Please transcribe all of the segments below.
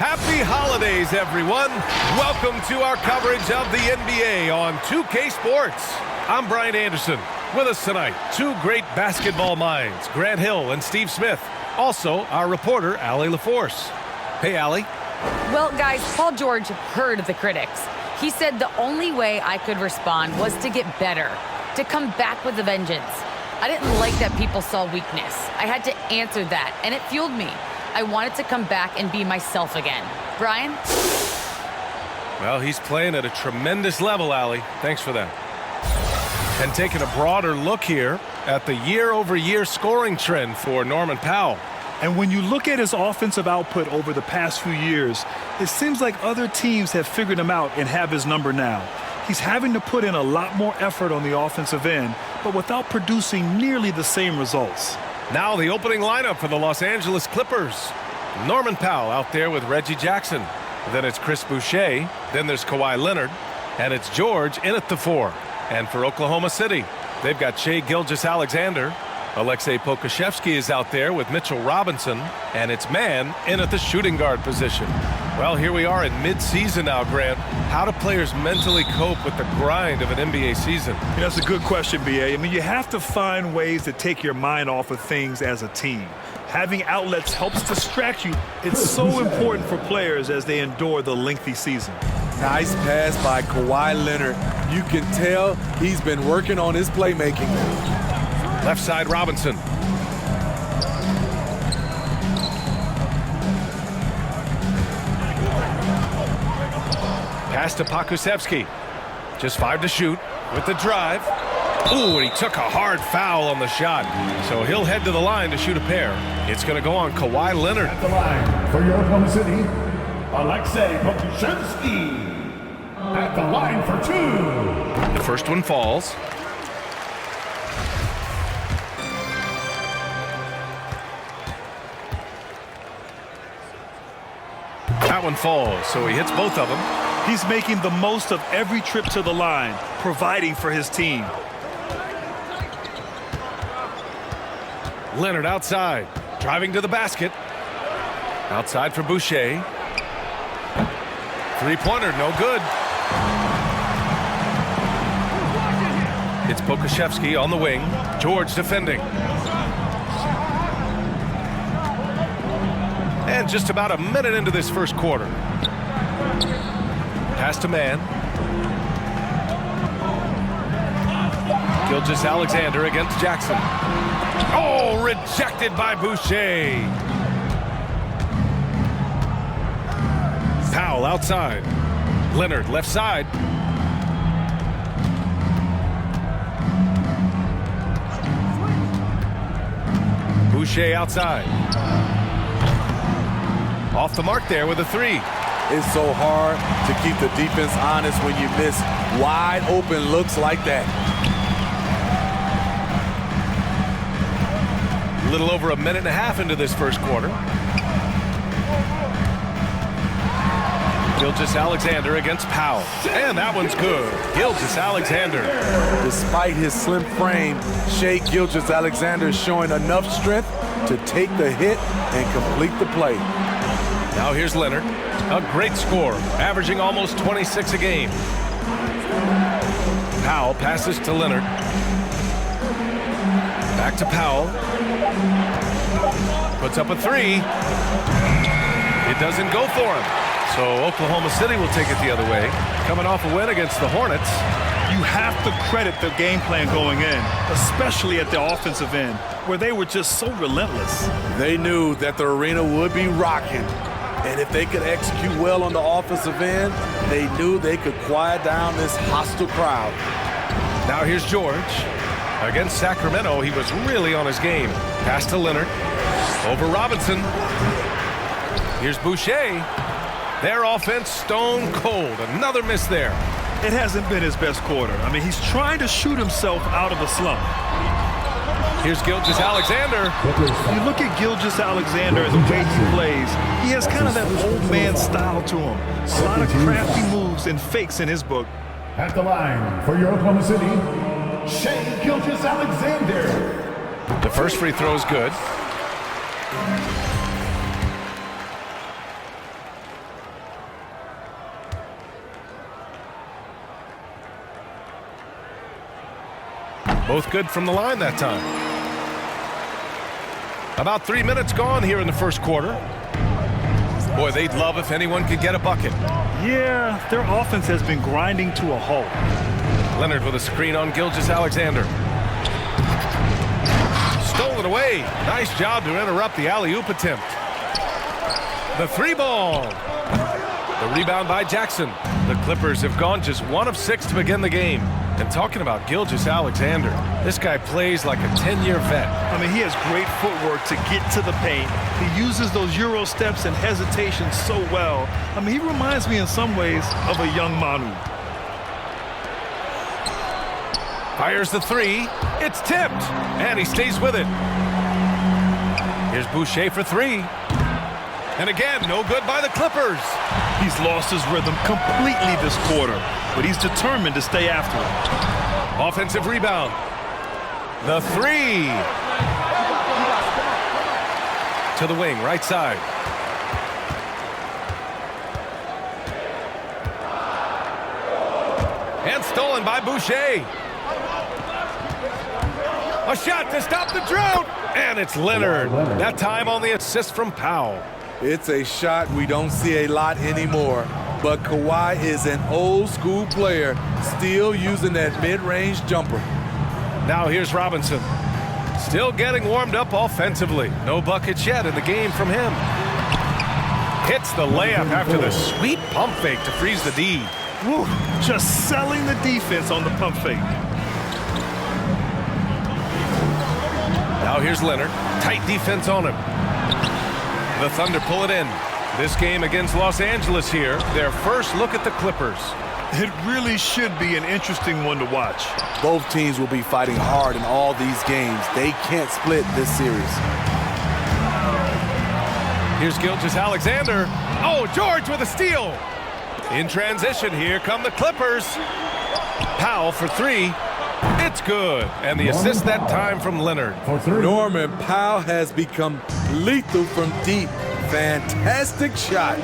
Happy holidays, everyone. Welcome to our coverage of the NBA on 2K Sports. I'm Brian Anderson. With us tonight, two great basketball minds, Grant Hill and Steve Smith. Also, our reporter, Allie LaForce. Hey, Allie. Well, guys, Paul George heard the critics. He said the only way I could respond was to get better, to come back with a vengeance. I didn't like that people saw weakness. I had to answer that, and it fueled me. I wanted to come back and be myself again. Brian? Well, he's playing at a tremendous level, Allie. Thanks for that. And taking a broader look here at the year-over-year scoring trend for Norman Powell. And when you look at his offensive output over the past few years, it seems like other teams have figured him out and have his number now. He's having to put in a lot more effort on the offensive end, but without producing nearly the same results. Now the opening lineup for the Los Angeles Clippers. Norman Powell out there with Reggie Jackson. Then it's Chris Boucher. Then there's Kawhi Leonard. And it's George in at the 4. And for Oklahoma City, they've got Shai Gilgeous-Alexander. Aleksej Pokusevski is out there with Mitchell Robinson. And it's Mann in at the shooting guard position. Well, here we are in mid-season now, Grant. How do players mentally cope with the grind of an NBA season? Yeah, that's a good question, B.A. I mean, you have to find ways to take your mind off of things as a team. Having outlets helps distract you. It's so important for players as they endure the lengthy season. Nice pass by Kawhi Leonard. You can tell he's been working on his playmaking. Left side, Robinson. Pass to Pokusevski. Just 5 to shoot with the drive. Ooh, and he took a hard foul on the shot. So he'll head to the line to shoot a pair. It's going to go on Kawhi Leonard. At the line for your Oklahoma City, Aleksej Pokusevski. At the line for 2. The first one falls. That one falls, so he hits both of them. He's making the most of every trip to the line, providing for his team. Leonard outside, driving to the basket. Outside for Boucher. Three-pointer, no good. It's Pokusevski on the wing. George defending. And just about a minute into this first quarter. Pass to Mann. Gilgeous-Alexander against Jackson. Oh, rejected by Boucher. Powell outside. Leonard left side. Boucher outside. Off the mark there with a 3. It's so hard to keep the defense honest when you miss wide open looks like that. A little over a minute and a half into this first quarter. Gilgeous-Alexander against Powell. And that one's good. Gilgeous-Alexander. Despite his slim frame, Shai Gilgeous-Alexander is showing enough strength to take the hit and complete the play. Now here's Leonard. A great score, averaging almost 26 a game. Powell passes to Leonard. Back to Powell. Puts up a 3. It doesn't go for him. So Oklahoma City will take it the other way. Coming off a win against the Hornets. You have to credit the game plan going in, especially at the offensive end, where they were just so relentless. They knew that the arena would be rocking. And if they could execute well on the offensive end, they knew they could quiet down this hostile crowd. Now here's George. Against Sacramento, he was really on his game. Pass to Leonard. Over Robinson. Here's Boucher. Their offense stone cold. Another miss there. It hasn't been his best quarter. I mean, he's trying to shoot himself out of a slump. Here's Gilgeous-Alexander. You look at Gilgeous-Alexander and the way he plays, he has kind of that old man style to him. A lot of crafty moves and fakes in his book. At the line for your Oklahoma City, Shai Gilgeous-Alexander. The first free throw is good. Both good from the line that time. About 3 minutes gone here in the first quarter. Boy, they'd love if anyone could get a bucket. Yeah, their offense has been grinding to a halt. Leonard with a screen on Gilgeous-Alexander. Stolen away. Nice job to interrupt the alley-oop attempt. The three ball. The rebound by Jackson. The Clippers have gone just 1 of 6 to begin the game. And talking about Gilgeous-Alexander, this guy plays like a 10-year vet. I mean, he has great footwork to get to the paint. He uses those Euro steps and hesitations so well. I mean, he reminds me in some ways of a young Manu. Fires the three. It's tipped. And he stays with it. Here's Boucher for 3. And again, no good by the Clippers. He's lost his rhythm completely this quarter, but he's determined to stay after it. Offensive rebound. The 3. To the wing, right side. And stolen by Boucher. A shot to stop the drought. And it's Leonard. That time on the assist from Powell. It's a shot we don't see a lot anymore, but Kawhi is an old-school player, still using that mid-range jumper. Now here's Robinson. Still getting warmed up offensively. No buckets yet in the game from him. Hits the layup after the sweet pump fake to freeze the D. Woo, just selling the defense on the pump fake. Now here's Leonard. Tight defense on him. The Thunder pull it in. This game against Los Angeles here, their first look at the Clippers. It really should be an interesting one to watch. Both teams will be fighting hard in all these games. They can't split this series. Here's Gilgeous-Alexander. Oh, George with a steal. In transition, here come the Clippers. Powell for 3. It's good. And the assist that time from Leonard. Norman Powell has become lethal from deep. Fantastic shot.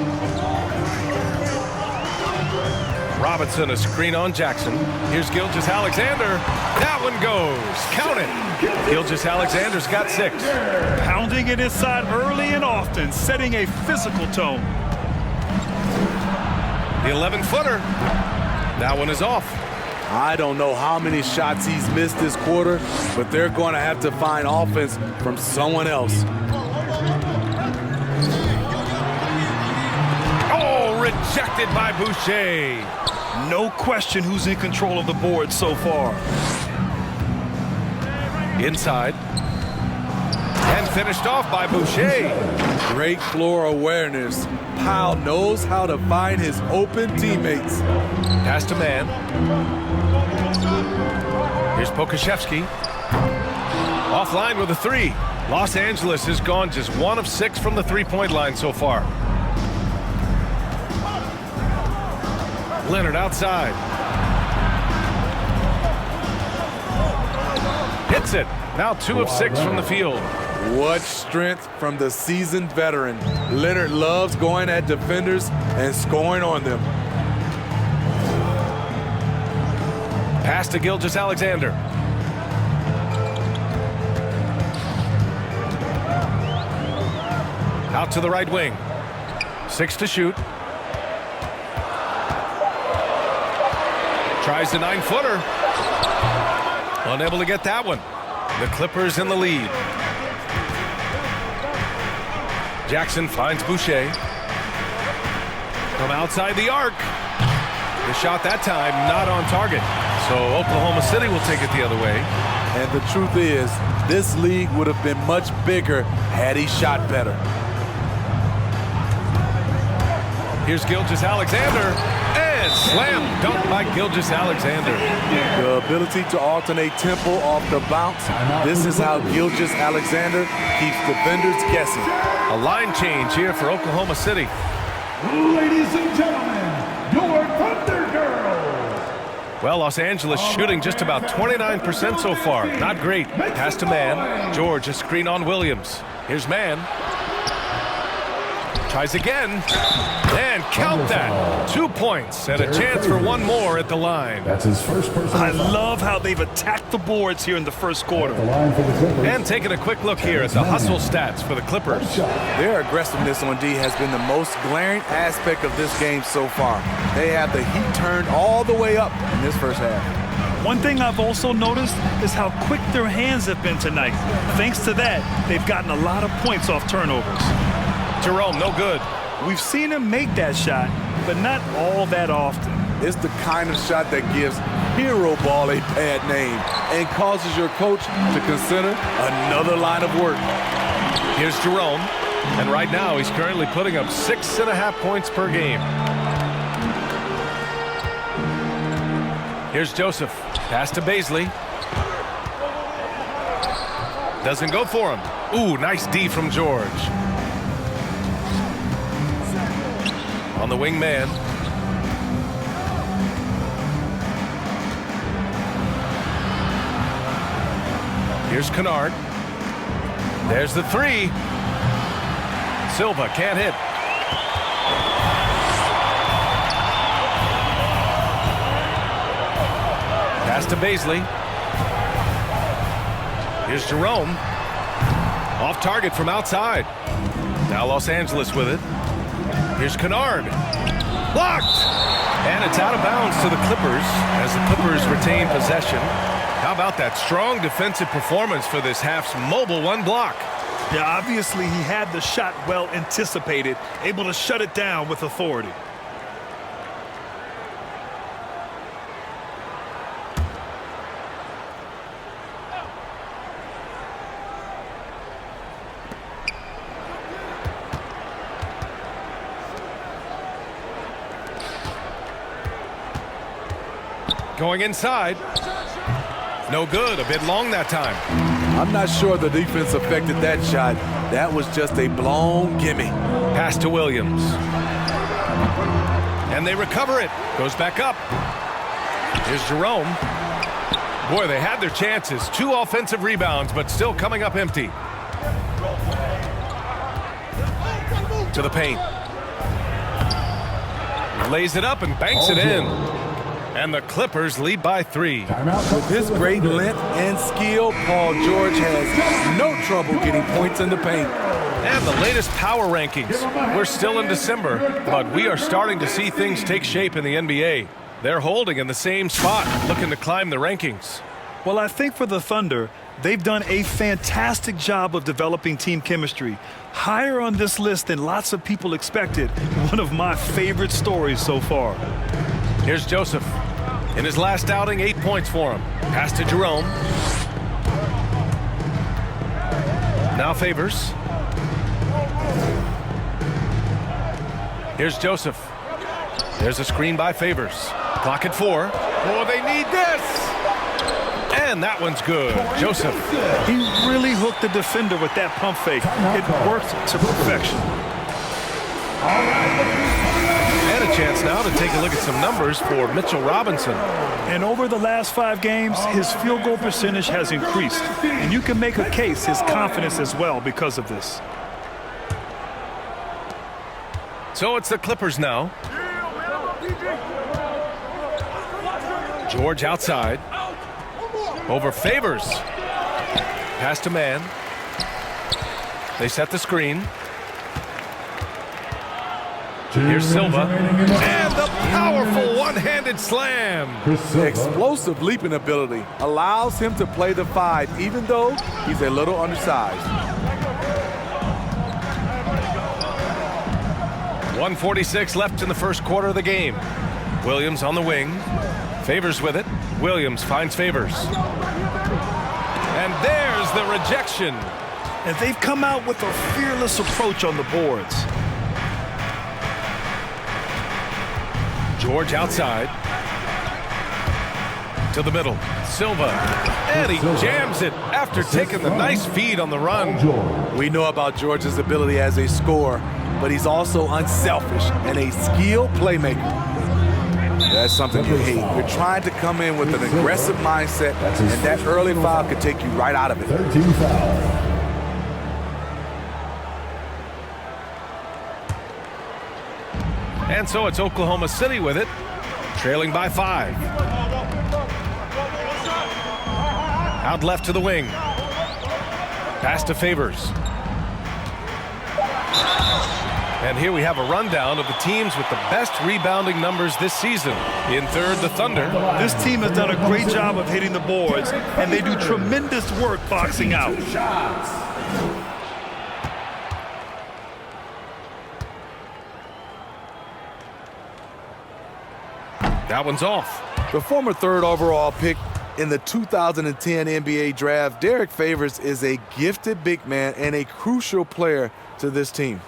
Robinson, a screen on Jackson. Here's Gilgeous-Alexander. That one goes. Count it. Gilgeous-Alexander's got 6. Pounding it inside early and often, setting a physical tone. The 11-footer. That one is off. I don't know how many shots he's missed this quarter, but they're going to have to find offense from someone else. Oh, rejected by Boucher. No question who's in control of the board so far. Inside. And finished off by Boucher. Great floor awareness. Powell knows how to find his open teammates. Pass to man. Here's Pokashevsky. Offline with a 3. Los Angeles has gone just 1 of 6 from the three-point line so far. Leonard outside. Hits it. Now 2 of 6 from the field. What strength from the seasoned veteran. Leonard loves going at defenders and scoring on them. Pass to Gilgeous-Alexander. Out to the right wing. 6 to shoot. Tries the 9-footer. Unable to get that one. The Clippers in the lead. Jackson finds Boucher. From outside the arc. The shot that time not on target. So Oklahoma City will take it the other way. And the truth is, this league would have been much bigger had he shot better. Here's Gilgeous-Alexander. And slam dunk by Gilgeous-Alexander. The ability to alternate tempo off the bounce. This is how Gilgeous-Alexander keeps defenders guessing. A line change here for Oklahoma City. Ladies and gentlemen, your Thunder Girls. Well, Los Angeles shooting just about 29% so far. Not great. Pass to man. George, a screen on Williams. Here's man. Tries again. And count that. 2 points and a chance for one more at the line. That's his first personal I foul. love how they've attacked the boards here in the first quarter. The line for the Clippers. And taking a quick look here at the hustle stats for the Clippers. Their aggressiveness on D has been the most glaring aspect of this game so far. They have the heat turned all the way up in this first half. One thing I've also noticed is how quick their hands have been tonight. Thanks to that, they've gotten a lot of points off turnovers. Jerome, no good. We've seen him make that shot, but not all that often. It's the kind of shot that gives hero ball a bad name and causes your coach to consider another line of work. Here's Jerome. And right now, he's currently putting up 6.5 points per game. Here's Joseph. Pass to Baisley. Doesn't go for him. Ooh, nice D from George. On the wing man. Here's Kennard. There's the three. Silva can't hit. Pass to Baisley. Here's Jerome. Off target from outside. Now Los Angeles with it. Here's Kennard. Blocked! And it's out of bounds to the Clippers as the Clippers retain possession. How about that strong defensive performance for this half's mobile one block? Yeah, obviously he had the shot well anticipated, able to shut it down with authority. Going inside. No good. A bit long that time. I'm not sure the defense affected that shot. That was just a blown gimme. Pass to Williams. And they recover it. Goes back up. Here's Jerome. Boy, they had their chances. 2 offensive rebounds, but still coming up empty. To the paint. Lays it up and banks it in. And the Clippers lead by 3. With his great length and skill, Paul George has no trouble getting points in the paint. And the latest power rankings. We're still in December, but we are starting to see things take shape in the NBA. They're holding in the same spot, looking to climb the rankings. Well, I think for the Thunder, they've done a fantastic job of developing team chemistry. Higher on this list than lots of people expected. One of my favorite stories so far. Here's Joseph. In his last outing, 8 points for him. Pass to Jerome. Now Favors. Here's Joseph. There's a screen by Favors. Clock at 4. Oh, they need this! And that one's good. Joseph. He really hooked the defender with that pump fake. It worked to perfection. And a chance now to take a look at some numbers for Mitchell Robinson. And over the last 5 games, his field goal percentage has increased. And you can make a case his confidence as well because of this. So it's the Clippers now. George outside. Over Favors. Pass to man. They set the screen. Here's Silva. And the powerful one-handed slam. Explosive leaping ability allows him to play the 5, even though he's a little undersized. 1:46 left in the first quarter of the game. Williams on the wing. Favors with it. Williams finds Favors. And there's the rejection. And they've come out with a fearless approach on the boards. George outside. To the middle. Silva. And he jams it after taking the nice feed on the run. We know about George's ability as a scorer, but he's also unselfish and a skilled playmaker. That's something you hate. You're trying to come in with an aggressive mindset, and that early foul could take you right out of it. 13 foul. And so it's Oklahoma City with it, trailing by 5. Out left to the wing. Pass to Favors. And here we have a rundown of the teams with the best rebounding numbers this season. In third, the Thunder. This team has done a great job of hitting the boards, and they do tremendous work boxing out. That one's off. The former third overall pick in the 2010 NBA draft, Derek Favors is a gifted big man and a crucial player to this team.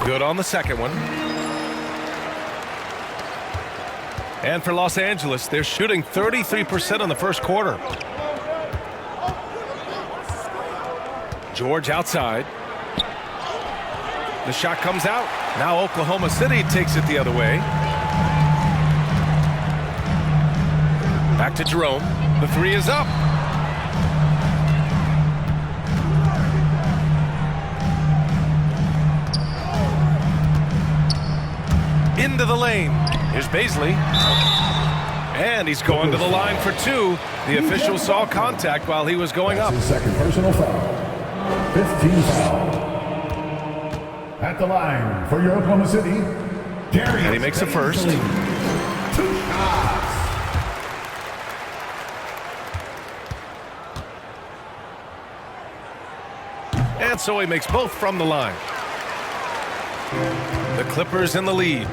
Good on the second one. And for Los Angeles, they're shooting 33% in the first quarter. George outside. The shot comes out. Now Oklahoma City takes it the other way. Back to Jerome. The three is up. Into the lane. Here's Baisley. And he's going to the line for 2. The official saw contact while he was going up. His second personal foul. 15 foul. At the line for your Oklahoma City, Darius. And he makes the first. 2 shots. And so he makes both from the line. The Clippers in the lead.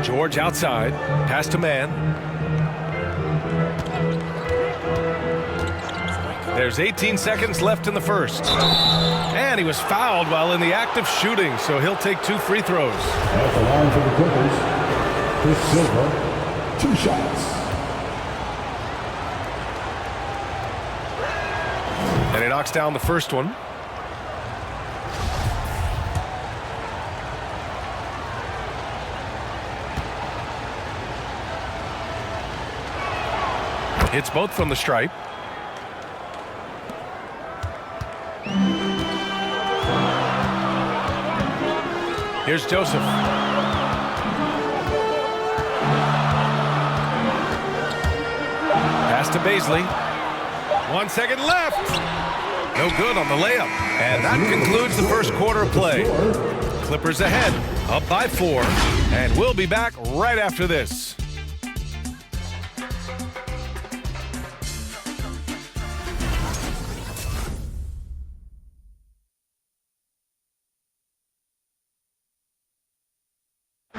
George outside. Pass to man. There's 18 seconds left in the first. And he was fouled while in the act of shooting, so he'll take 2 free throws. At the line for the Clippers, Chris Silva, 2 shots. And he knocks down the first one. Hits both from the stripe. Here's Joseph. Pass to Baisley. 1 second left. No good on the layup. And that concludes the first quarter of play. Clippers ahead, up by 4. And we'll be back right after this.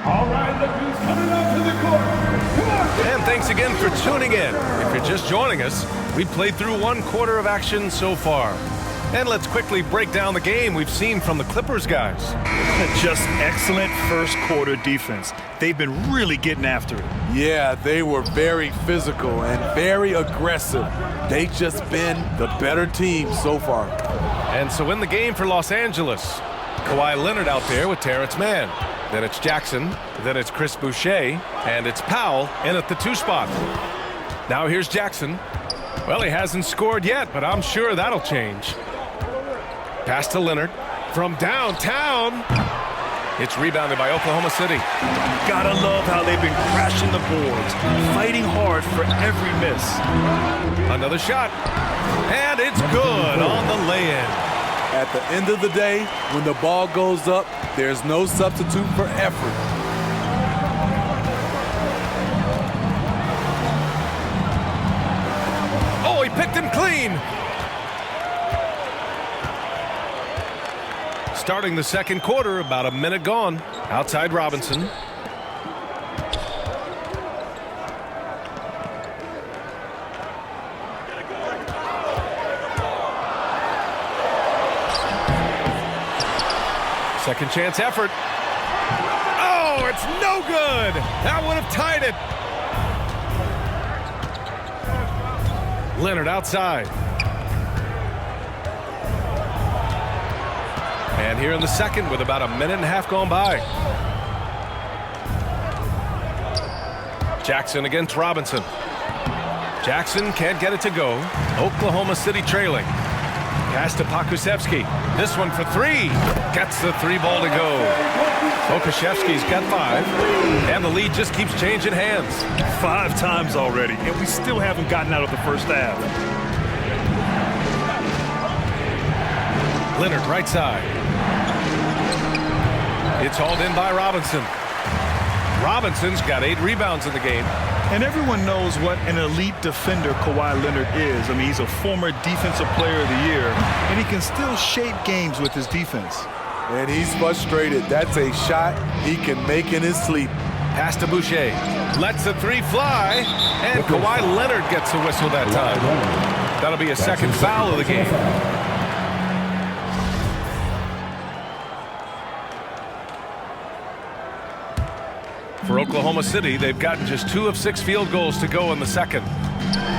All right, look who's coming up to the court. Come on. And thanks again for tuning in. If you're just joining us, we played through 1 quarter of action so far. And let's quickly break down the game we've seen from the Clippers guys. Just excellent first quarter defense. They've been really getting after it. Yeah, they were very physical and very aggressive. They've just been the better team so far. And so in the game for Los Angeles, Kawhi Leonard out there with Terrence Mann. Then it's Jackson, then it's Chris Boucher, and it's Powell in at the 2 spot. Now here's Jackson. Well, he hasn't scored yet, but I'm sure that'll change. Pass to Leonard from downtown. It's rebounded by Oklahoma City. Gotta love how they've been crashing the boards, fighting hard for every miss. Another shot, and it's good on the lay-in. At the end of the day, when the ball goes up, there's no substitute for effort. Oh, he picked him clean. Starting the second quarter, about a minute gone. Outside Robinson. Second chance effort. Oh, it's no good. That would have tied it. Leonard outside. And here in the second with about a minute and a half gone by. Jackson against Robinson. Jackson can't get it to go. Oklahoma City trailing. Pass to Pokusevski. This one for three. Gets the three ball to go. Pokusevski's got 5. And the lead just keeps changing hands. 5 times already, and we still haven't gotten out of the first half. Leonard right side. It's hauled in by Robinson. Robinson's got 8 rebounds in the game. And everyone knows what an elite defender Kawhi Leonard is. I mean, he's a former Defensive Player of the Year, and he can still shape games with his defense. And he's frustrated. That's a shot he can make in his sleep. Pass to Boucher. Lets the 3 fly, and Kawhi Leonard gets the whistle that time. That'll be a second foul of the game. For Oklahoma City, they've gotten just 2 of 6 field goals to go in the second.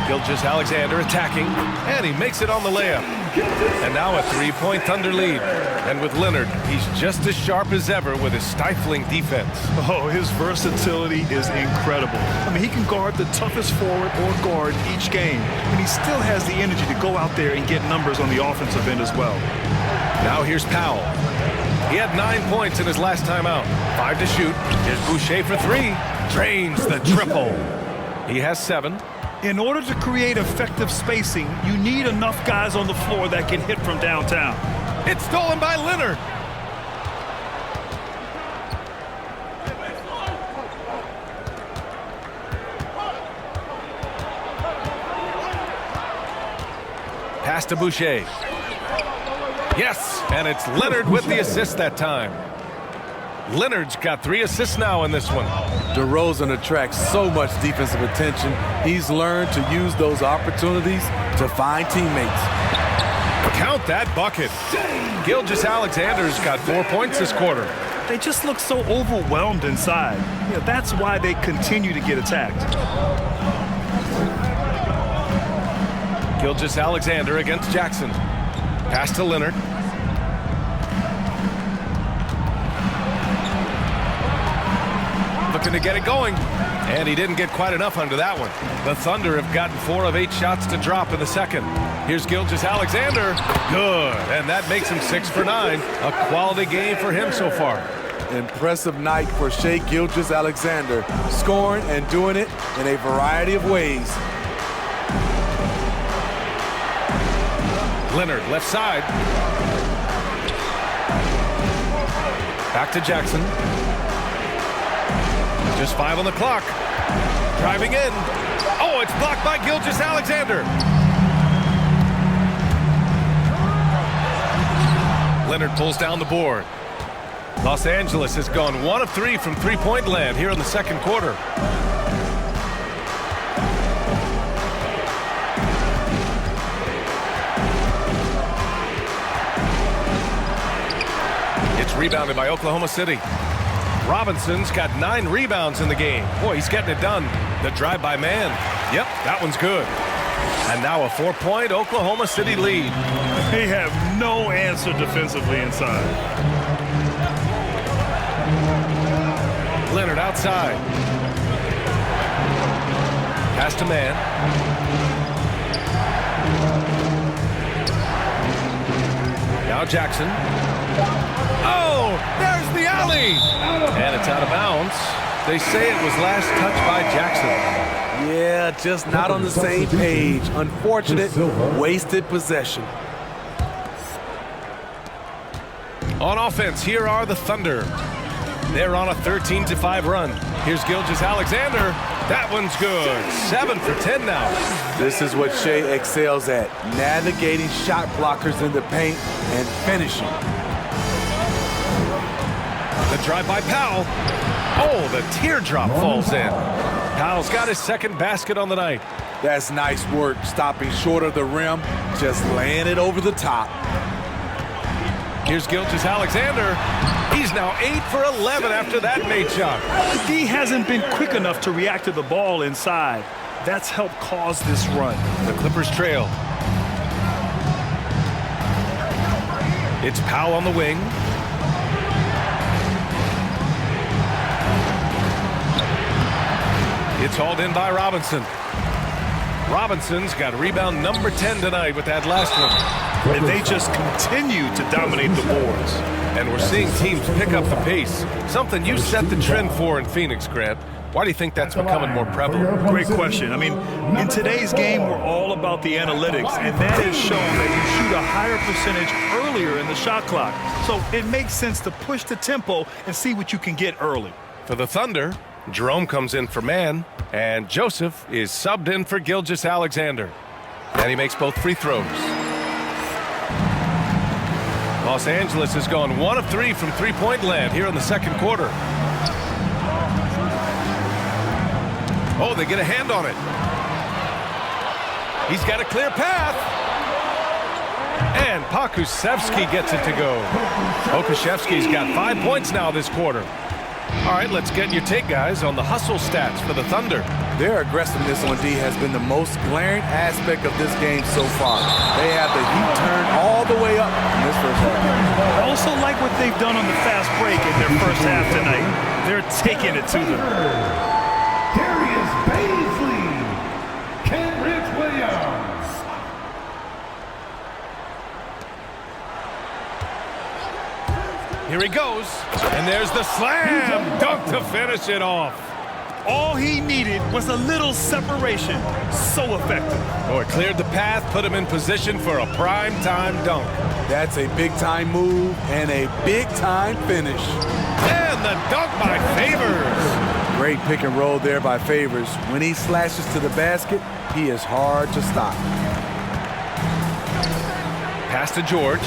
Gilgeous-Alexander attacking, and he makes it on the layup. And now a 3-point Thunder lead. And with Leonard, he's just as sharp as ever with his stifling defense. Oh, his versatility is incredible. I mean, he can guard the toughest forward or guard each game, and he still has the energy to go out there and get numbers on the offensive end as well. Now here's Powell. He had 9 points in his last time out. 5 to shoot. Here's Boucher for 3. Drains the triple. He has 7. In order to create effective spacing, you need enough guys on the floor that can hit from downtown. It's stolen by Leonard. Pass to Boucher. Yes, and it's Leonard with the assist that time. Leonard's got 3 assists now in this one. DeRozan attracts so much defensive attention. He's learned to use those opportunities to find teammates. Count that bucket. Gilgeous-Alexander's got 4 points this quarter. They just look so overwhelmed inside. You know, that's why they continue to get attacked. Gilgeous-Alexander against Jackson. Pass to Leonard. Looking to get it going. And he didn't get quite enough under that one. The Thunder have gotten 4 of 8 shots to drop in the second. Here's Gilgeous-Alexander. Good. And that makes him 6 for 9. A quality game for him so far. Impressive night for Shai Gilgeous-Alexander, scoring and doing it in a variety of ways. Leonard, left side. Back to Jackson. Just 5 on the clock. Driving in. Oh, it's blocked by Gilgeous-Alexander. Leonard pulls down the board. Los Angeles has gone 1 of 3 from three-point land here in the second quarter. It's rebounded by Oklahoma City. Robinson's got 9 rebounds in the game. Boy, he's getting it done. The drive-by man. Yep, that one's good. And now a 4-point Oklahoma City lead. They have no answer defensively inside. Leonard outside. Pass to man. Now Jackson. Oh, there's the alley. And it's out of bounds. They say it was last touched by Jackson. Yeah, just not on the same page. Unfortunate, wasted possession. On offense, here are the Thunder. They're on a 13-5 run. Here's Gilgeous-Alexander. That one's good. 7 for 10 now. This is what Shai excels at, navigating shot blockers in the paint and finishing. The drive by Powell. Oh, the teardrop falls in. Powell's got his second basket on the night. That's nice work, stopping short of the rim, just laying it over the top. Here's Gilgeous-Alexander. He's now 8 for 11 after that made shot. The D hasn't been quick enough to react to the ball inside. That's helped cause this run. The Clippers trail. It's Powell on the wing. It's hauled in by Robinson. Robinson's got rebound number 10 tonight with that last one. And they just continue to dominate the boards. And we're seeing teams pick up the pace, something you set the trend for in Phoenix, Grant. Why do you think that's becoming more prevalent? Great question. I mean, in today's game, we're all about the analytics, and that has shown that you shoot a higher percentage earlier in the shot clock. So it makes sense to push the tempo and see what you can get early. For the Thunder, Jerome comes in for man, and Joseph is subbed in for Gilgeous-Alexander. And he makes both free throws. Los Angeles has gone 1 of 3 from three-point land here in the second quarter. Oh, they get a hand on it. He's got a clear path. And Pokusevski gets it to go. Pokusevski's got 5 points now this quarter. All right, let's get your take, guys, on the hustle stats for the Thunder. Their aggressiveness on D has been the most glaring aspect of this game so far. They have the heat turned all the way up in this first half. I also like what they've done on the fast break in their first half tonight. They're taking it to them. Darius Baisley, Kenrich Williams. Here he goes, and there's the slam dunk to finish it off. All he needed was a little separation. So effective. Oh, it cleared the path, put him in position for a prime-time dunk. That's a big-time move and a big-time finish. And the dunk by Favors. Great pick and roll there by Favors. When he slashes to the basket, he is hard to stop. Pass to George.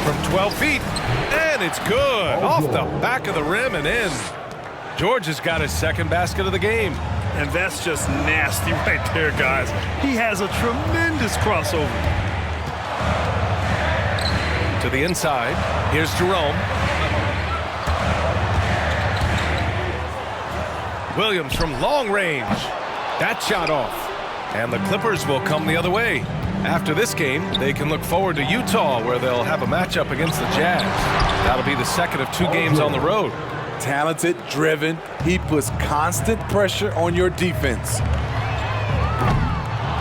From 12 feet, and it's good. Off the back of the rim and in. George has got his second basket of the game. And that's just nasty right there, guys. He has a tremendous crossover. To the inside, here's Jerome. Williams from long range. That shot off. And the Clippers will come the other way. After this game, they can look forward to Utah, where they'll have a matchup against the Jazz. That'll be the second of 2 games on the road. Talented, driven, he puts constant pressure on your defense.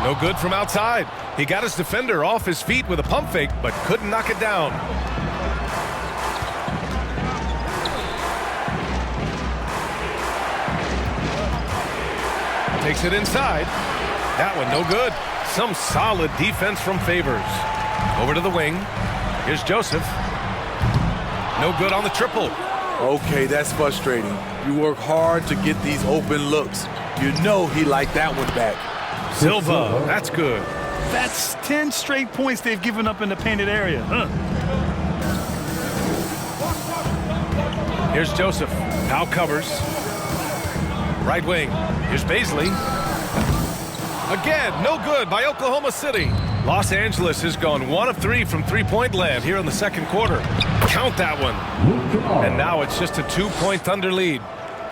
No good from outside. He got his defender off his feet with a pump fake, but couldn't knock it down. Takes it inside. That one no good. Some solid defense from Favors. Over to the wing. Here's Joseph. No good on the triple. Okay, that's frustrating. You work hard to get these open looks. You know he liked that one back. Silva, that's good. That's 10 straight points they've given up in the painted area. Here's Joseph. Powell covers. Right wing. Here's Baisley. Again, no good by Oklahoma City. Los Angeles has gone 1 of 3 from three-point land here in the second quarter. Count that one. And now it's just a 2-point Thunder lead.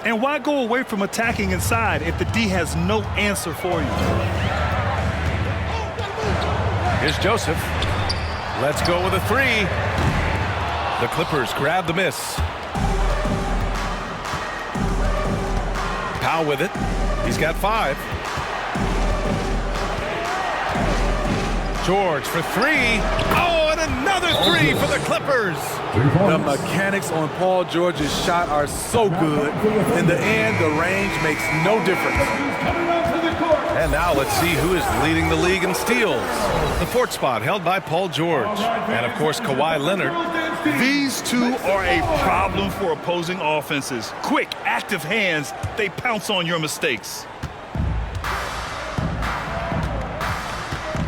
And why go away from attacking inside if the D has no answer for you? Here's Joseph. Let's go with a 3. The Clippers grab the miss. Powell with it. He's got 5. George for 3. Oh, and another 3 for the Clippers. The mechanics on Paul George's shot are so good. In the end, the range makes no difference. And now let's see who is leading the league in steals. The 4th spot held by Paul George. And, of course, Kawhi Leonard. These two are a problem for opposing offenses. Quick, active hands, they pounce on your mistakes.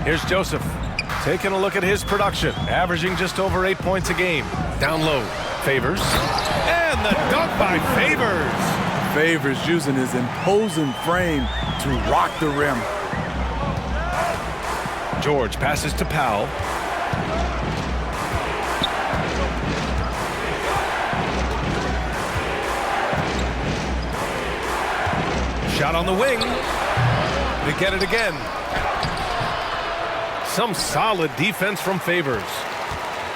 Here's Joseph, taking a look at his production, averaging just over 8 points a game. Down low, Favors. And the dunk by Favors. Favors using his imposing frame to rock the rim. George passes to Powell. Shot on the wing. They get it again. Some solid defense from Favors.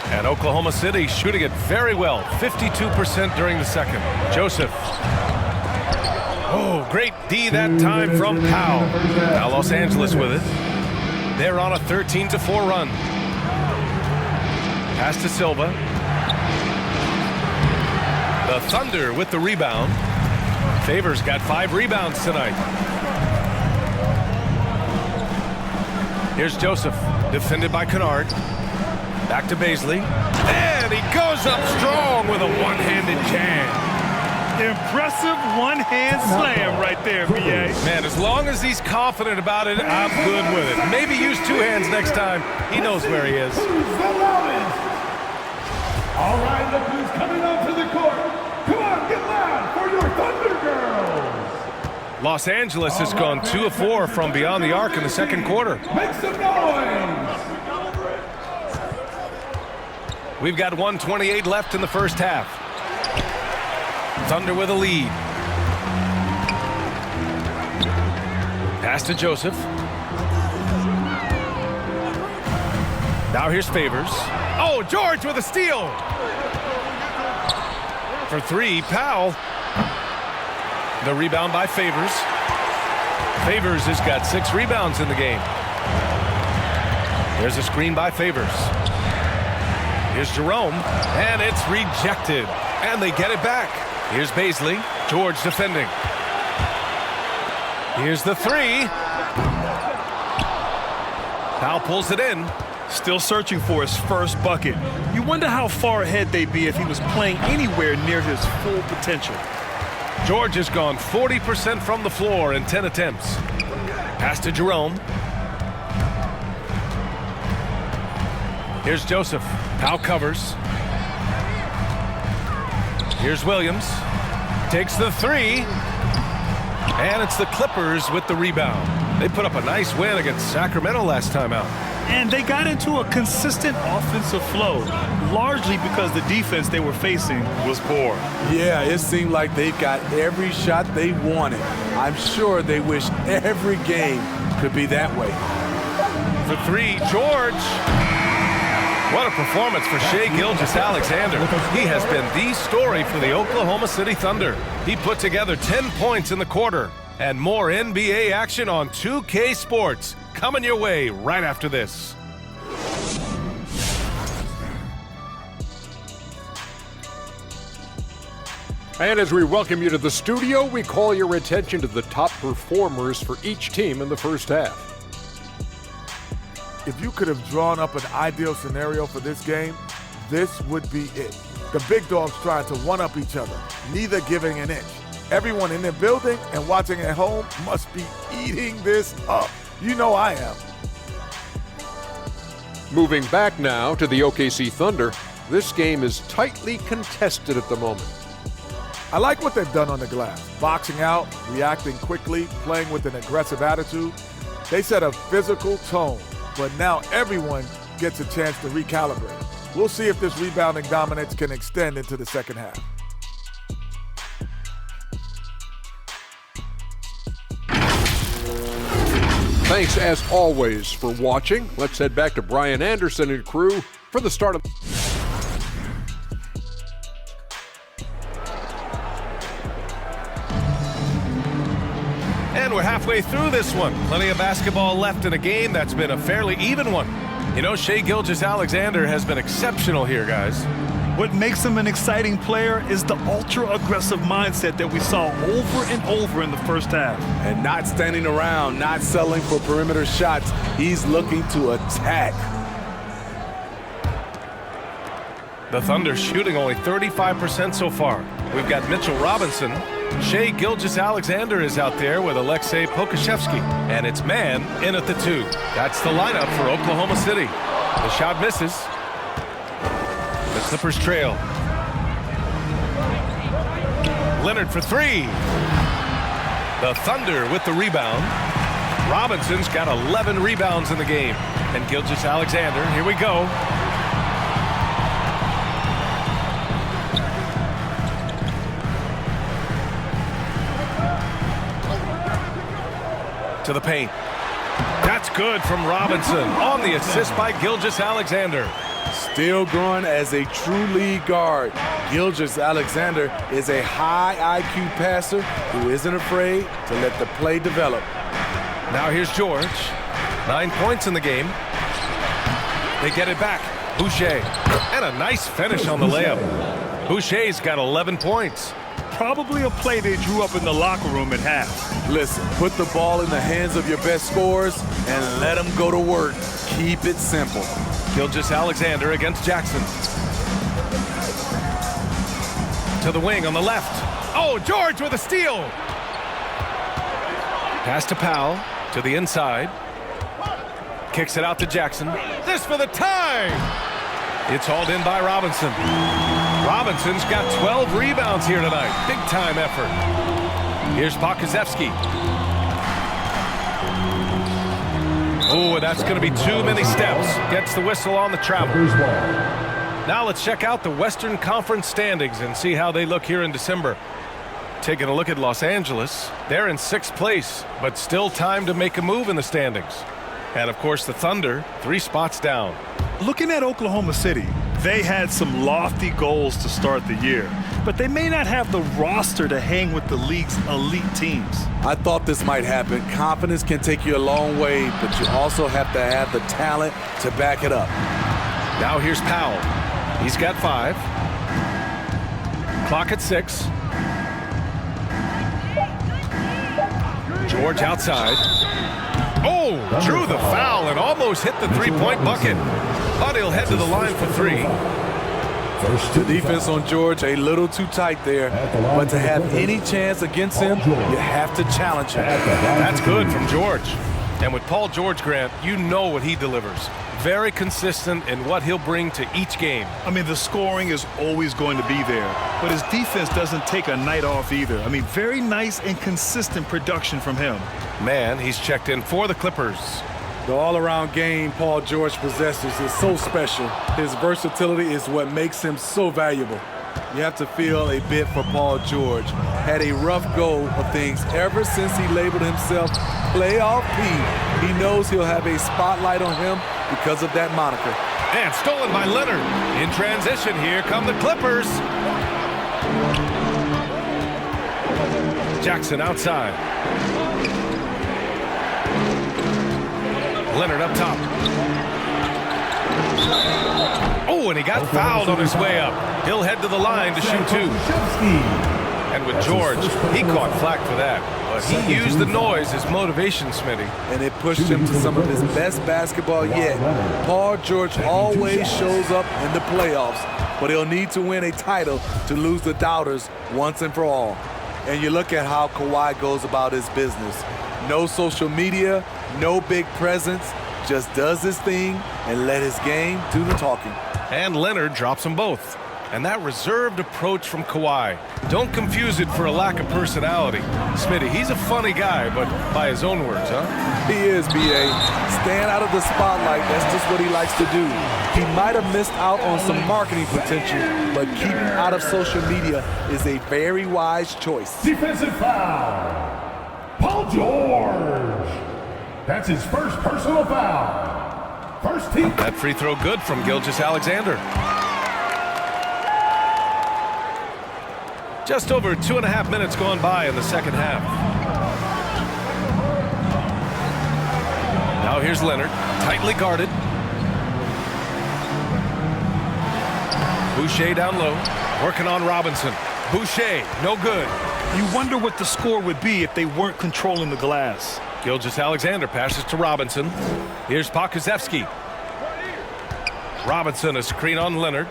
And Oklahoma City shooting it very well, 52% during the second. Joseph. Oh, great D that time from Powell. Now Los Angeles with it. They're on a 13-4 run. Pass to Silva. The Thunder with the rebound. Favors got 5 rebounds tonight. Here's Joseph, defended by Kennard. Back to Baisley. And he goes up strong with a one-handed jam. Impressive one-hand slam right there, B.A. Man, as long as he's confident about it, I'm good with it. Maybe use 2 hands next time. He knows where he is. All right, look who's coming onto the court. Come on, get loud for your Thunder Girls. Los Angeles has gone 2 of 4 from beyond the arc in the second quarter. Make some noise. We've got 1:28 left in the first half. Thunder with a lead. Pass to Joseph. Now here's Favors. Oh, George with a steal. For 3, Powell. The rebound by Favors. Favors has got 6 rebounds in the game. There's a screen by Favors. Here's Jerome, and it's rejected. And they get it back. Here's Baisley. George defending. Here's the 3. Powell pulls it in. Still searching for his first bucket. You wonder how far ahead they'd be if he was playing anywhere near his full potential. George has gone 40% from the floor in 10 attempts. Pass to Jerome. Here's Joseph. Powell covers. Here's Williams. Takes the 3. And it's the Clippers with the rebound. They put up a nice win against Sacramento last time out. And they got into a consistent offensive flow, largely because the defense they were facing was poor. Yeah, it seemed like they got every shot they wanted. I'm sure they wish every game could be that way. For 3, George. What a performance for Shai Gilgeous-Alexander. He has been the story for the Oklahoma City Thunder. He put together 10 points in the quarter. And more NBA action on 2K Sports. Coming your way right after this. And as we welcome you to the studio, we call your attention to the top performers for each team in the first half. If you could have drawn up an ideal scenario for this game, this would be it. The big dogs trying to one-up each other, neither giving an inch. Everyone in the building and watching at home must be eating this up. You know I am. Moving back now to the OKC Thunder, this game is tightly contested at the moment. I like what they've done on the glass. Boxing out, reacting quickly, playing with an aggressive attitude. They set a physical tone, but now everyone gets a chance to recalibrate. We'll see if this rebounding dominance can extend into the second half. Thanks, as always, for watching. Let's head back to Brian Anderson and crew for the start of... And we're halfway through this one. Plenty of basketball left in a game that's been a fairly even one. You know, Shai Gilgeous-Alexander has been exceptional here, guys. What makes him an exciting player is the ultra-aggressive mindset that we saw over and over in the first half. And not standing around, not settling for perimeter shots. He's looking to attack. The Thunder shooting only 35% so far. We've got Mitchell Robinson. Shai Gilgeous-Alexander is out there with Aleksej Pokusevski. And it's man in at the 2. That's the lineup for Oklahoma City. The shot misses. The Clippers trail. Leonard for 3. The Thunder with the rebound. Robinson's got 11 rebounds in the game. And Gilgeous-Alexander, here we go. To the paint. That's good from Robinson on the assist by Gilgeous-Alexander. Still growing as a true lead guard. Gilgeous-Alexander is a high IQ passer who isn't afraid to let the play develop. Now here's George. 9 points in the game. They get it back. Boucher. And a nice finish on the layup. Boucher's got 11 points. Probably a play they drew up in the locker room at half. Listen, put the ball in the hands of your best scorers and let them go to work. Keep it simple. Gilgeous-Alexander against Jackson. To the wing on the left. Oh, George with a steal. Pass to Powell to the inside. Kicks it out to Jackson. This for the tie. It's hauled in by Robinson. Robinson's got 12 rebounds here tonight. Big time effort. Here's Pokusevski. Oh, that's going to be too many steps. Gets the whistle on the travel. Now let's check out the Western Conference standings and see how they look here in December. Taking a look at Los Angeles, they're in 6th place, but still time to make a move in the standings. And of course the Thunder, 3 spots down. Looking at Oklahoma City, they had some lofty goals to start the year, but they may not have the roster to hang with the league's elite teams. I thought this might happen. Confidence can take you a long way, but you also have to have the talent to back it up. Now here's Powell. He's got 5. Clock at 6. George outside. Oh, drew the foul and almost hit the 3-point bucket. But he'll head to the line for 3. The defense on George a little too tight there, but to have any chance against him, you have to challenge him. That's good from George. And with Paul George, Grant, you know what he delivers. Very consistent in what he'll bring to each game. I mean, the scoring is always going to be there, but his defense doesn't take a night off either. I mean, very nice and consistent production from him. Man, he's checked in for the Clippers. The all-around game Paul George possesses is so special. His versatility is what makes him so valuable. You have to feel a bit for Paul George. Had a rough go of things ever since he labeled himself Playoff P. He knows he'll have a spotlight on him because of that moniker. And stolen by Leonard. In transition, here come the Clippers. Jackson outside. Leonard up top. Oh, and he got fouled on his way up. He'll head to the line to shoot 2. And with George, he caught flack for that. But he used the noise as motivation, Smitty. And it pushed him to some of his best basketball yet. Paul George always shows up in the playoffs, but he'll need to win a title to lose the doubters once and for all. And you look at how Kawhi goes about his business. No social media, no big presence, just does his thing and let his game do the talking. And Leonard drops them both. And that reserved approach from Kawhi, don't confuse it for a lack of personality. Smitty, he's a funny guy, but by his own words, huh? He is, B.A. Stand out of the spotlight, that's just what he likes to do. He might have missed out on some marketing potential, but keeping out of social media is a very wise choice. Defensive foul. Paul George. That's his first personal foul. First team. That free throw good from Gilgeous-Alexander. Just over 2.5 minutes gone by in the second half. Now here's Leonard, tightly guarded. Boucher down low, working on Robinson. Boucher, no good. You wonder what the score would be if they weren't controlling the glass. Gilgeous-Alexander passes to Robinson. Here's Pokusevski. Robinson, a screen on Leonard.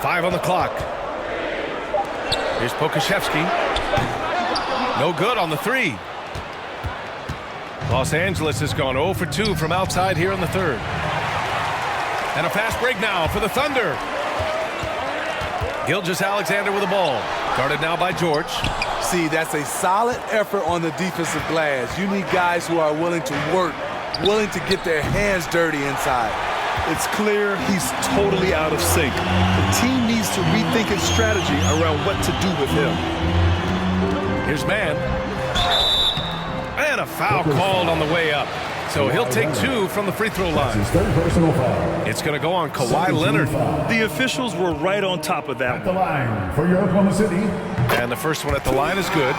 5 on the clock. Here's Pokusevski. No good on the 3. Los Angeles has gone 0 for 2 from outside here in the 3rd. And a fast break now for the Thunder. Gilgeous-Alexander with the ball. Guarded now by George. See, that's a solid effort on the defensive glass. You need guys who are willing to work, willing to get their hands dirty inside. It's clear he's totally out of sync. The team needs to rethink its strategy around what to do with him. Here's Mann. And a foul called on the way up. So he'll take 2 from the free throw line. His third personal foul. It's going to go on Kawhi Leonard. The officials were right on top of that At the one. line for your Oklahoma City, And the first one at the line is good.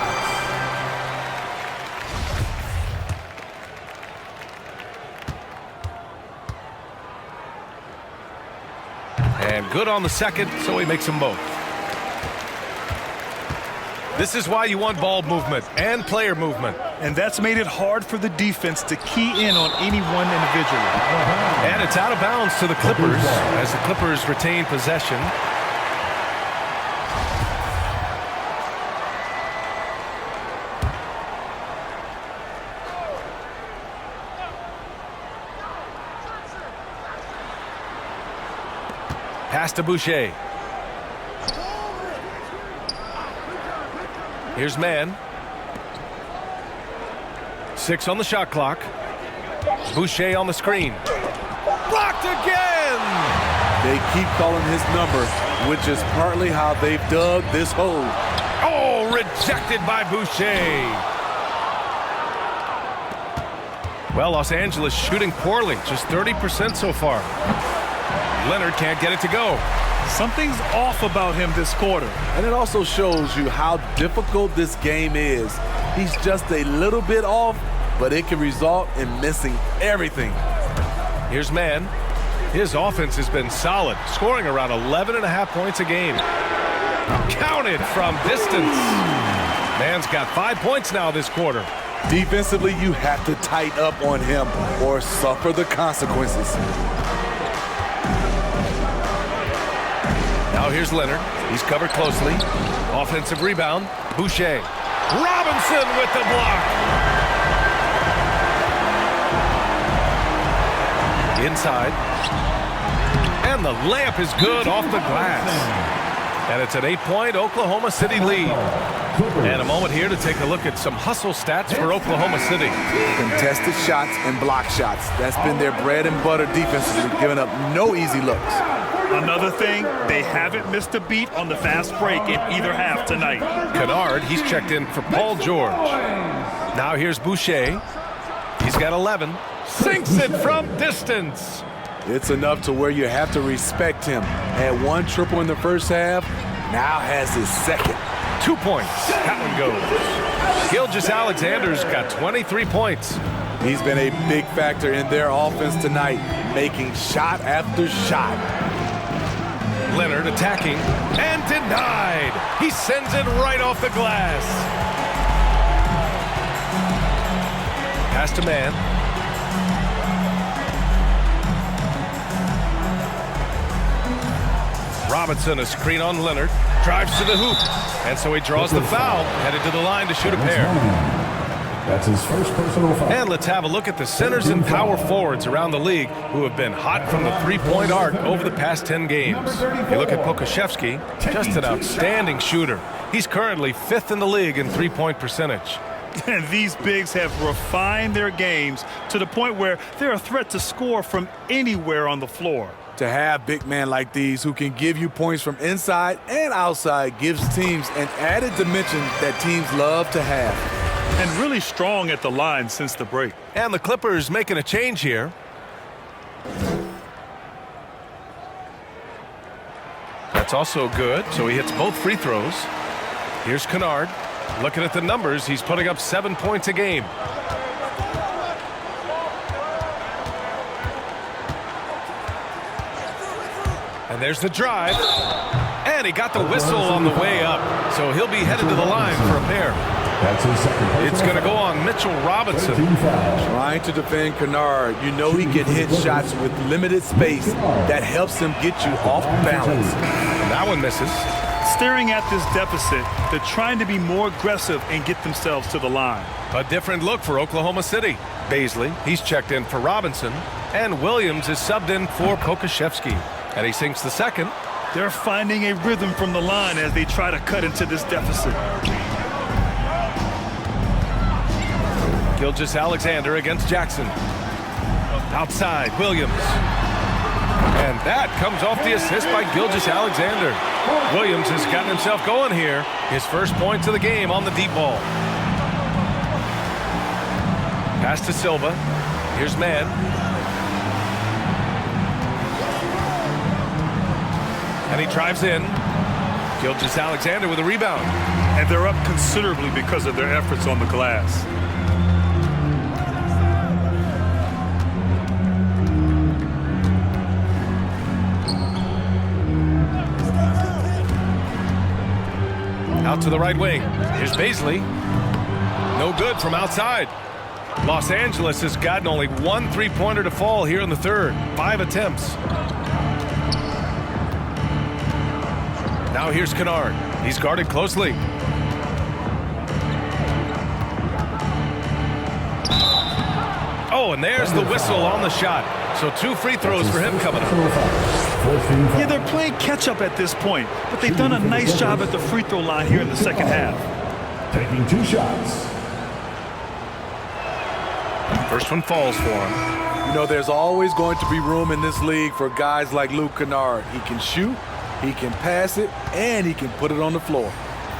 And good on the second, so he makes them both. This is why you want ball movement and player movement. And that's made it hard for the defense to key in on any one individual. And it's out of bounds to the Clippers as the Clippers retain possession. Pass to Boucher. Here's Mann. 6 on the shot clock. Boucher on the screen. Blocked again! They keep calling his number, which is partly how they've dug this hole. Oh, rejected by Boucher. Well, Los Angeles shooting poorly, just 30% so far. Leonard can't get it to go. Something's off about him this quarter. And it also shows you how difficult this game is. He's just a little bit off, but it can result in missing everything. Here's Mann. His offense has been solid, scoring around 11.5 points a game. Counted from distance. Mann's got 5 points now this quarter. Defensively, you have to tighten up on him or suffer the consequences. Now here's Leonard. He's covered closely. Offensive rebound. Boucher. Robinson with the block. Inside. And the layup is good off the glass. And it's an 8-point Oklahoma City lead. And a moment here to take a look at some hustle stats for Oklahoma City. Contested shots and block shots. That's been their bread and butter defensively, giving up no easy looks. Another thing, they haven't missed a beat on the fast break in either half tonight. Kennard, he's checked in for Paul George. Now here's Boucher. He's got 11. Sinks it from distance. It's enough to where you have to respect him. Had 1 triple in the first half, now has his second. 2 points. That one goes. Gilgeous-Alexander's got 23 points. He's been a big factor in their offense tonight, making shot after shot. Leonard attacking and denied. He sends it right off the glass. Pass to Mann. Robinson, a screen on Leonard, drives to the hoop, and so he draws the foul, headed to the line to shoot a pair. That's his first personal foul. And let's have a look at the centers and power forwards around the league who have been hot from the three-point arc over the past 10 games. You look at Pokusevski, just an outstanding shooter. He's currently 5th in the league in three-point percentage. And these bigs have refined their games to the point where they're a threat to score from anywhere on the floor. To have big men like these who can give you points from inside and outside gives teams an added dimension that teams love to have. And really strong at the line since the break. And the Clippers making a change here. That's also good, so he hits both free throws. Here's Kennard. Looking at the numbers, he's putting up 7 points a game. And there's the drive. And he got the whistle on the way up. So he'll be headed to the line for a pair. That's his second personal It's going to go foul. on Mitchell Robinson. 13 fouls. Trying to defend Kennard, you know he can hit shots with limited space. That helps him get you off balance. That one misses. Staring at this deficit, they're trying to be more aggressive and get themselves to the line. A different look for Oklahoma City. Baisley, he's checked in for Robinson. And Williams is subbed in for Pokusevski. And he sinks the second. They're finding a rhythm from the line as they try to cut into this deficit. Gilgeous-Alexander against Jackson. Outside, Williams. And that comes off the assist by Gilgeous-Alexander. Williams has gotten himself going here. His first points of the game on the deep ball. Pass to Silva. Here's Mann. And he drives in. Gilgeous-Alexander with a rebound. And they're up considerably because of their efforts on the glass. Out to the right wing. Here's Baisley. No good from outside. Los Angeles has gotten only one three-pointer to fall here in the third. 5 attempts. Now here's Kennard. He's guarded closely. Oh, and there's the whistle on the shot. So 2 free throws for him coming up. Yeah, they're playing catch-up at this point, but they've done a nice job at the free throw line here in the second half. Taking 2 shots. First one falls for him. You know, there's always going to be room in this league for guys like Luke Kennard. He can shoot, he can pass it, and he can put it on the floor.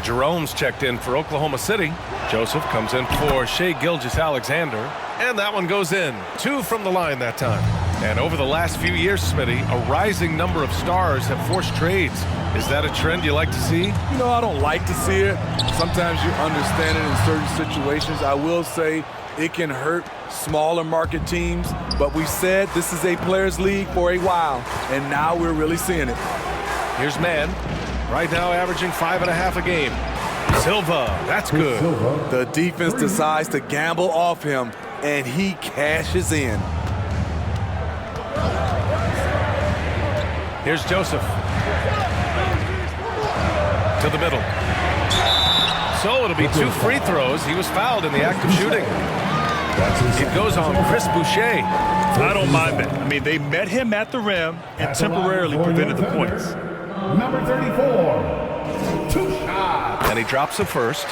Jerome's checked in for Oklahoma City. Joseph comes in for Shai Gilgeous-Alexander. And that one goes in. 2 from the line that time. And over the last few years, Smitty, a rising number of stars have forced trades. Is that a trend you like to see? You know, I don't like to see it. Sometimes you understand it in certain situations. I will say it can hurt smaller market teams, but we said this is a players' league for a while, and now we're really seeing it. Here's Mann, right now averaging 5.5 a game. Silva, that's good. The defense decides to gamble off him, and he cashes in. Here's Joseph. To the middle. So it'll be 2 free throws. He was fouled in the act of shooting. It goes on Chris Boucher. I don't mind that. I mean, they met him at the rim and temporarily prevented the points. Number 34, 2 shots. And he drops the first.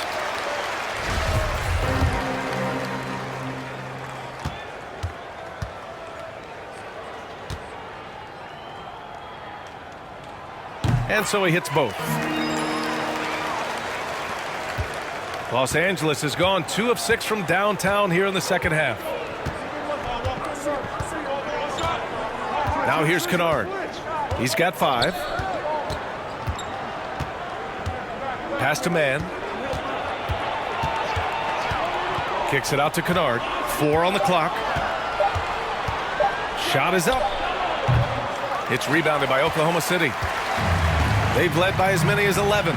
And so he hits both. Los Angeles has gone 2 of 6 from downtown here in the second half. Now here's Kennard. He's got 5. Pass to Mann. Kicks it out to Kennard. 4 on the clock. Shot is up. It's rebounded by Oklahoma City. They've led by as many as 11.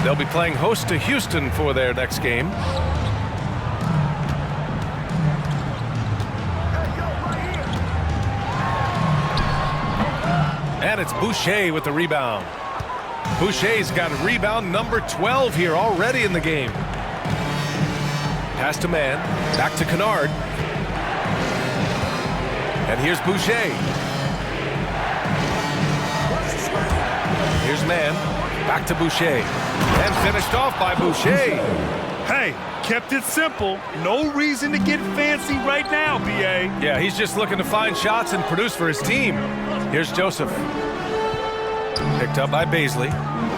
They'll be playing host to Houston for their next game. And it's Boucher with the rebound. Boucher's got rebound number 12 here already in the game. Pass to Mann. Back to Kennard. And here's Boucher. Here's Mann. Back to Boucher. And finished off by Boucher. Hey, kept it simple. No reason to get fancy right now, B.A. Yeah, he's just looking to find shots and produce for his team. Here's Joseph. Picked up by Baisley.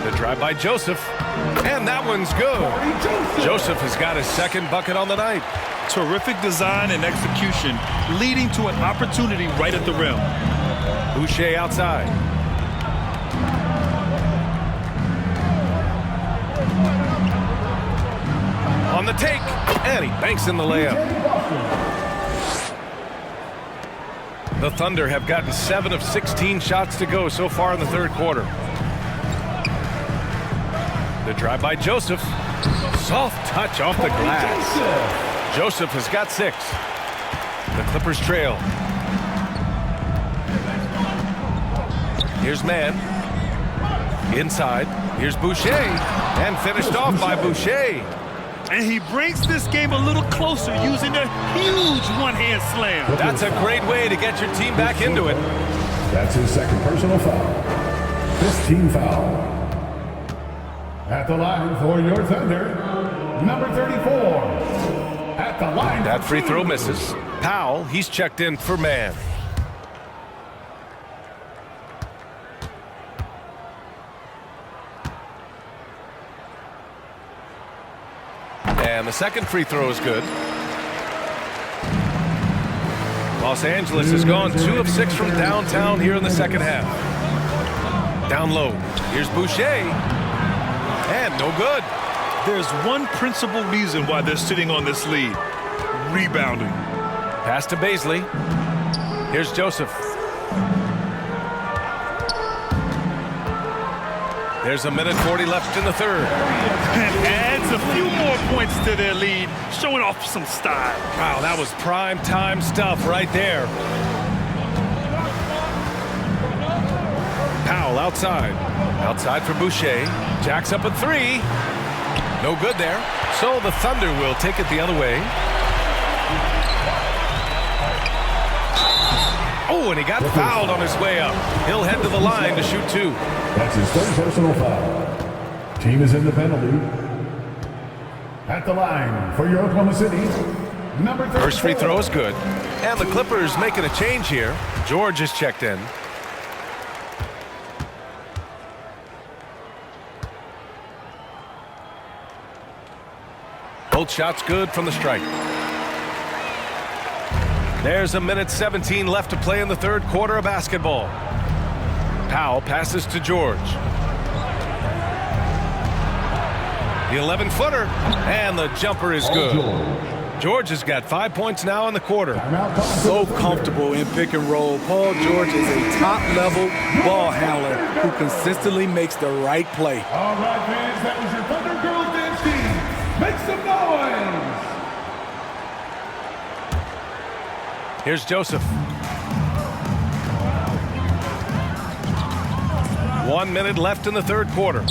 The drive by Joseph. And that one's good. Joseph has got his second bucket on the night. Terrific design and execution, leading to an opportunity right at the rim. Boucher outside. On the take, and he banks in the layup. The Thunder have gotten 7 of 16 shots to go so far in the third quarter. The drive by Joseph. Soft touch off the glass. Joseph has got 6. The Clippers trail. Here's Mann. Inside. Here's Boucher. And finished off by Boucher. And he brings this game a little closer using a huge one-hand slam. That's a great way to get your team back into it. That's his second personal foul. 15 foul. At the line for your Thunder, number 34. At the line. That free throw misses. Powell, he's checked in for Mann. And the second free throw is good. Los Angeles has gone 2 of 6 from downtown here in the second half. Down low. Here's Boucher. And no good. There's one principal reason why they're sitting on this lead. Rebounding. Pass to Baisley. Here's Joseph. There's a minute 40 left in the third. Adds a few more points to their lead, showing off some style. Wow, that was prime time stuff right there. Powell outside. Outside for Boucher. Jacks up at 3. No good there. So the Thunder will take it the other way. Oh, and he got fouled on his way up. He'll head to the line to shoot 2. That's his third personal foul. Team is in the penalty. At the line for your Oklahoma City, number 34. First free throw is good. And the Clippers making a change here. George is checked in. Both shots good from the strike. There's a minute 17 left to play in the third quarter of basketball. Powell passes to George. The 11-footer, and the jumper is good. George has got 5 points now in the quarter. So comfortable in pick and roll. Paul George is a top-level ball handler who consistently makes the right play. All right, fans, that was your Thunder Girls Dance team. Make some noise! Here's Joseph. 1 minute left in the third quarter.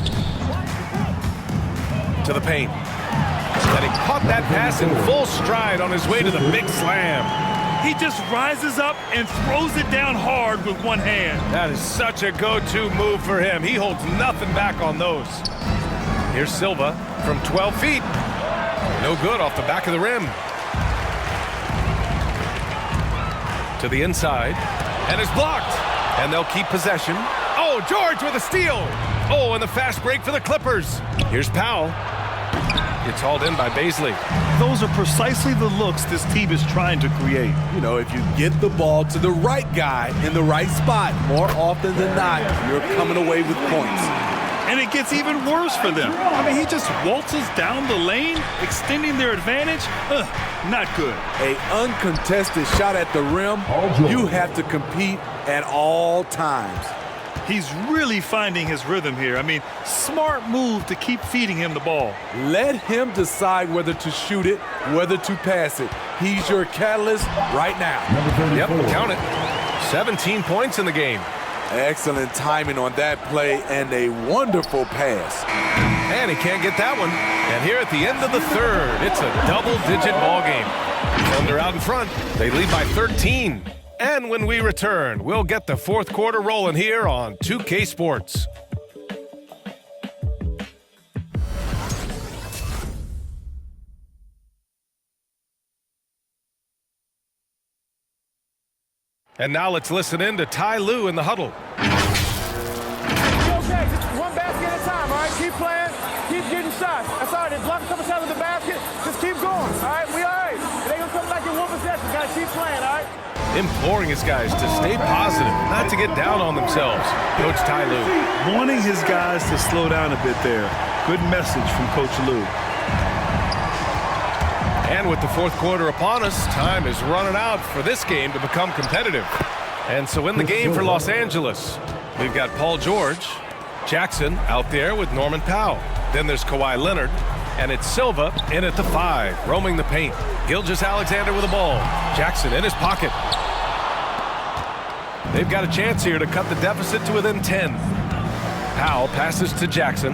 To the paint. And he caught that pass in full stride on his way to the big slam. He just rises up and throws it down hard with one hand. That is such a go-to move for him. He holds nothing back on those. Here's Silva from 12 feet. No good off the back of the rim. To the inside. And it's blocked. And they'll keep possession. Oh, George with a steal. Oh, and the fast break for the Clippers. Here's Powell. It's hauled in by Baisley. Those are precisely the looks this team is trying to create. You know, if you get the ball to the right guy in the right spot, more often than not, you're coming away with points. And it gets even worse for them. I mean, he just waltzes down the lane, extending their advantage. Not good. A uncontested shot at the rim, you have to compete at all times. He's really finding his rhythm here. I mean, smart move to keep feeding him the ball. Let him decide whether to shoot it, whether to pass it. He's your catalyst right now. Yep, count it. 17 points in the game. Excellent timing on that play and a wonderful pass. And he can't get that one. And here at the end of the third, it's a double-digit ball game. Thunder out in front. They lead by 13. And when we return, we'll get the fourth quarter rolling here on 2K Sports. And now let's listen in to Ty Lue in the huddle. Okay, just one basket at a time, all right? Keep playing, keep getting shots. That's all right. They block a couple shots with the basket. Just keep going, all right? We all right. They gonna come back in one possession. Gotta keep playing, all right? Imploring his guys to stay positive, not to get down on themselves. Coach Ty Lue. Wanting his guys to slow down a bit there. Good message from Coach Lue. And with the fourth quarter upon us, time is running out for this game to become competitive. And so in the game for Los Angeles, we've got Paul George, Jackson out there with Norman Powell. Then there's Kawhi Leonard, and it's Silva in at the 5, roaming the paint. Gilgeous-Alexander with the ball. Jackson in his pocket. They've got a chance here to cut the deficit to within 10. Powell passes to Jackson.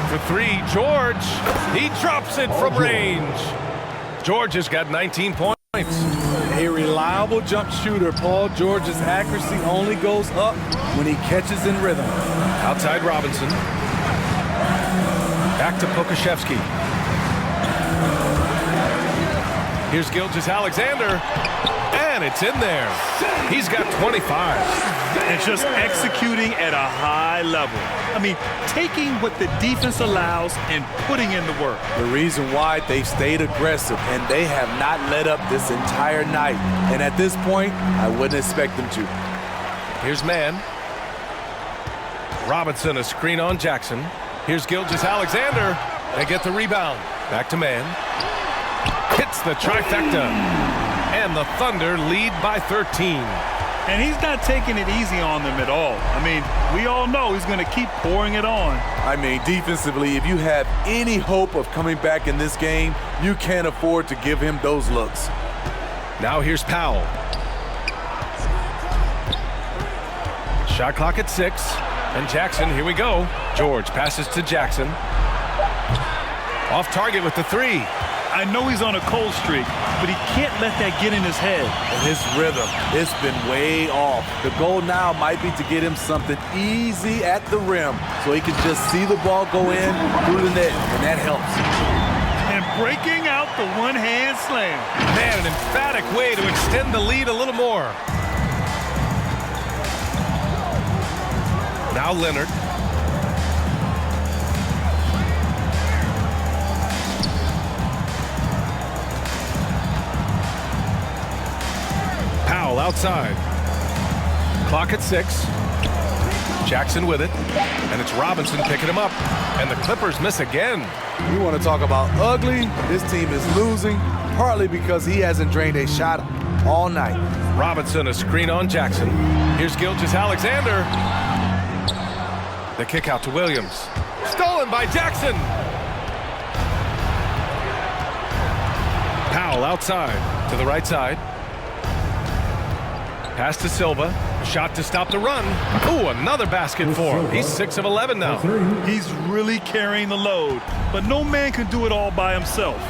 For 3, George. He drops it from range. George has got 19 points. A reliable jump shooter. Paul George's accuracy only goes up when he catches in rhythm. Outside Robinson. Back to Pokashevsky. Here's Gilgeous-Alexander. And it's in there. He's got 25. and just executing at a high level. I mean, taking what the defense allows and putting in the work. The reason why they stayed aggressive, and they have not let up this entire night. And at this point, I wouldn't expect them to. Here's man. Robinson, a screen on Jackson. Here's Gilgeous-Alexander. They get the rebound. Back to man. Hits the trifecta. And the Thunder lead by 13. And he's not taking it easy on them at all. I mean, we all know he's going to keep pouring it on. I mean, defensively, if you have any hope of coming back in this game, you can't afford to give him those looks. Now here's Powell. Shot clock at 6. And Jackson, here we go. George passes to Jackson. Off target with the 3. I know he's on a cold streak, but he can't let that get in his head. And his rhythm, it's been way off. The goal now might be to get him something easy at the rim so he can just see the ball go in through the net, and that helps. And breaking out the one-hand slam. Man, an emphatic way to extend the lead a little more. Now Leonard. Powell outside. Clock at 6. Jackson with it. And it's Robinson picking him up. And the Clippers miss again. You want to talk about ugly? This team is losing, partly because he hasn't drained a shot all night. Robinson, a screen on Jackson. Here's Gilgeous-Alexander. The kick out to Williams. Stolen by Jackson. Powell outside to the right side. Pass to Silva. Shot to stop the run. Ooh, another basket for him. He's 6 of 11 now. He's really carrying the load, but no man can do it all by himself.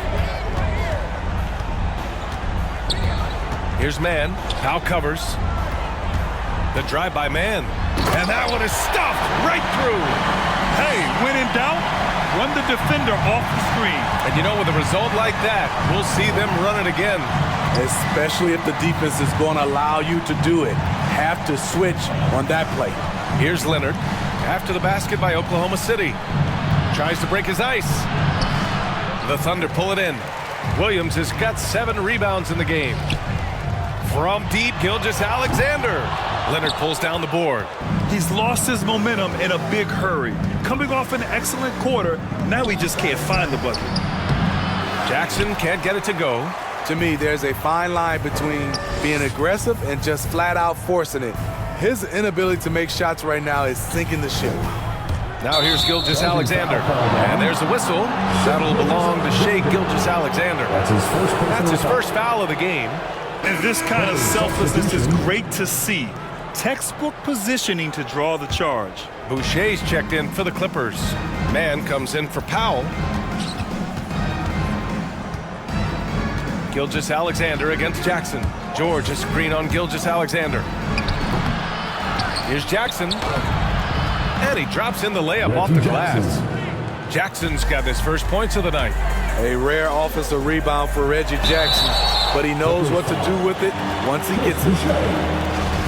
Here's man. Powell covers. The drive by man. And that one is stuffed right through. Hey, when in doubt, run the defender off the screen. And you know, with a result like that, we'll see them run it again. Especially if the defense is going to allow you to do it. Have to switch on that play. Here's Leonard. After the basket by Oklahoma City. Tries to break his ice. The Thunder pull it in. Williams has got 7 rebounds in the game. From deep, Gilgeous-Alexander. Leonard pulls down the board. He's lost his momentum in a big hurry. Coming off an excellent quarter, now he just can't find the bucket. Jackson can't get it to go. To me, there's a fine line between being aggressive and just flat out forcing it. His inability to make shots right now is sinking the ship. Now here's Gilgeous-Alexander. And there's the whistle. That'll belong to Shai Gilgeous-Alexander. That's his first foul of the game. And this kind of selflessness is great to see. Textbook positioning to draw the charge. Boucher's checked in for the Clippers. Man comes in for Powell. Gilgeous-Alexander against Jackson. George, a screen on Gilgeous-Alexander. Here's Jackson. And he drops in the layup off the glass. Jackson's got his first points of the night. A rare offensive rebound for Reggie Jackson, but he knows what to do with it once he gets it.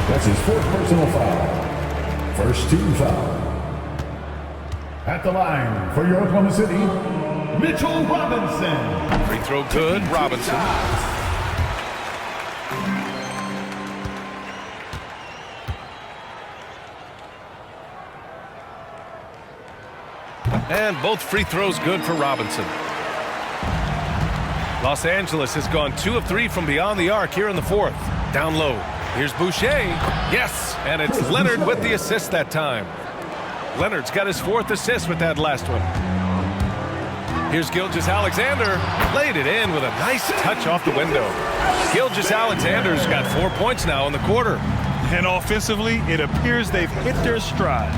That's his 4th personal foul. First team foul. At the line for your Oklahoma City, Mitchell Robinson. Free throw good, Robinson. And both free throws good for Robinson. Los Angeles has gone 2 of 3 from beyond the arc here in the 4th. Down low. Here's Boucher. Yes, and it's Leonard with the assist that time. Leonard's got his 4th assist with that last one. Here's Gilgeous-Alexander. Laid it in with a nice touch off the window. Gilgeous-Alexander's got 4 points now in the quarter. And offensively, it appears they've hit their stride.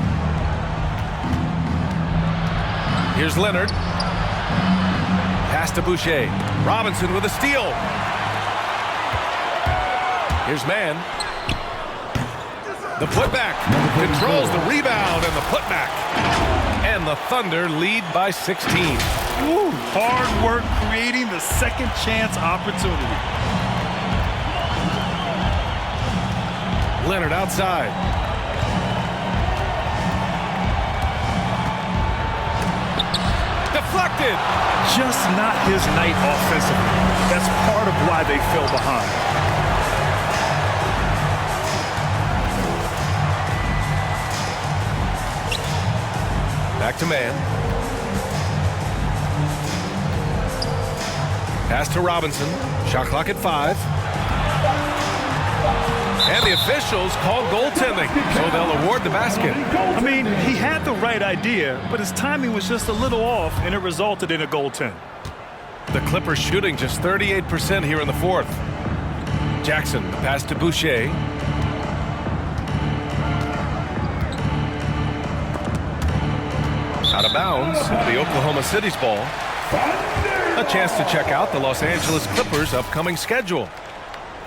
Here's Leonard. Pass to Boucher. Robinson with a steal. Here's man. The putback. Controls the rebound and the putback. And the Thunder lead by 16. Woo, hard work creating the second chance opportunity. Leonard outside. deflected. Just not his night offensively. That's part of why they fell behind. Back to man. Pass to Robinson. Shot clock at 5. And the officials called goaltending, so they'll award the basket. I mean, he had the right idea, but his timing was just a little off, and it resulted in a goaltend. The Clippers shooting just 38% here in the 4th. Jackson, the pass to Boucher. Out of bounds, into the Oklahoma City's ball. A chance to check out the Los Angeles Clippers' upcoming schedule.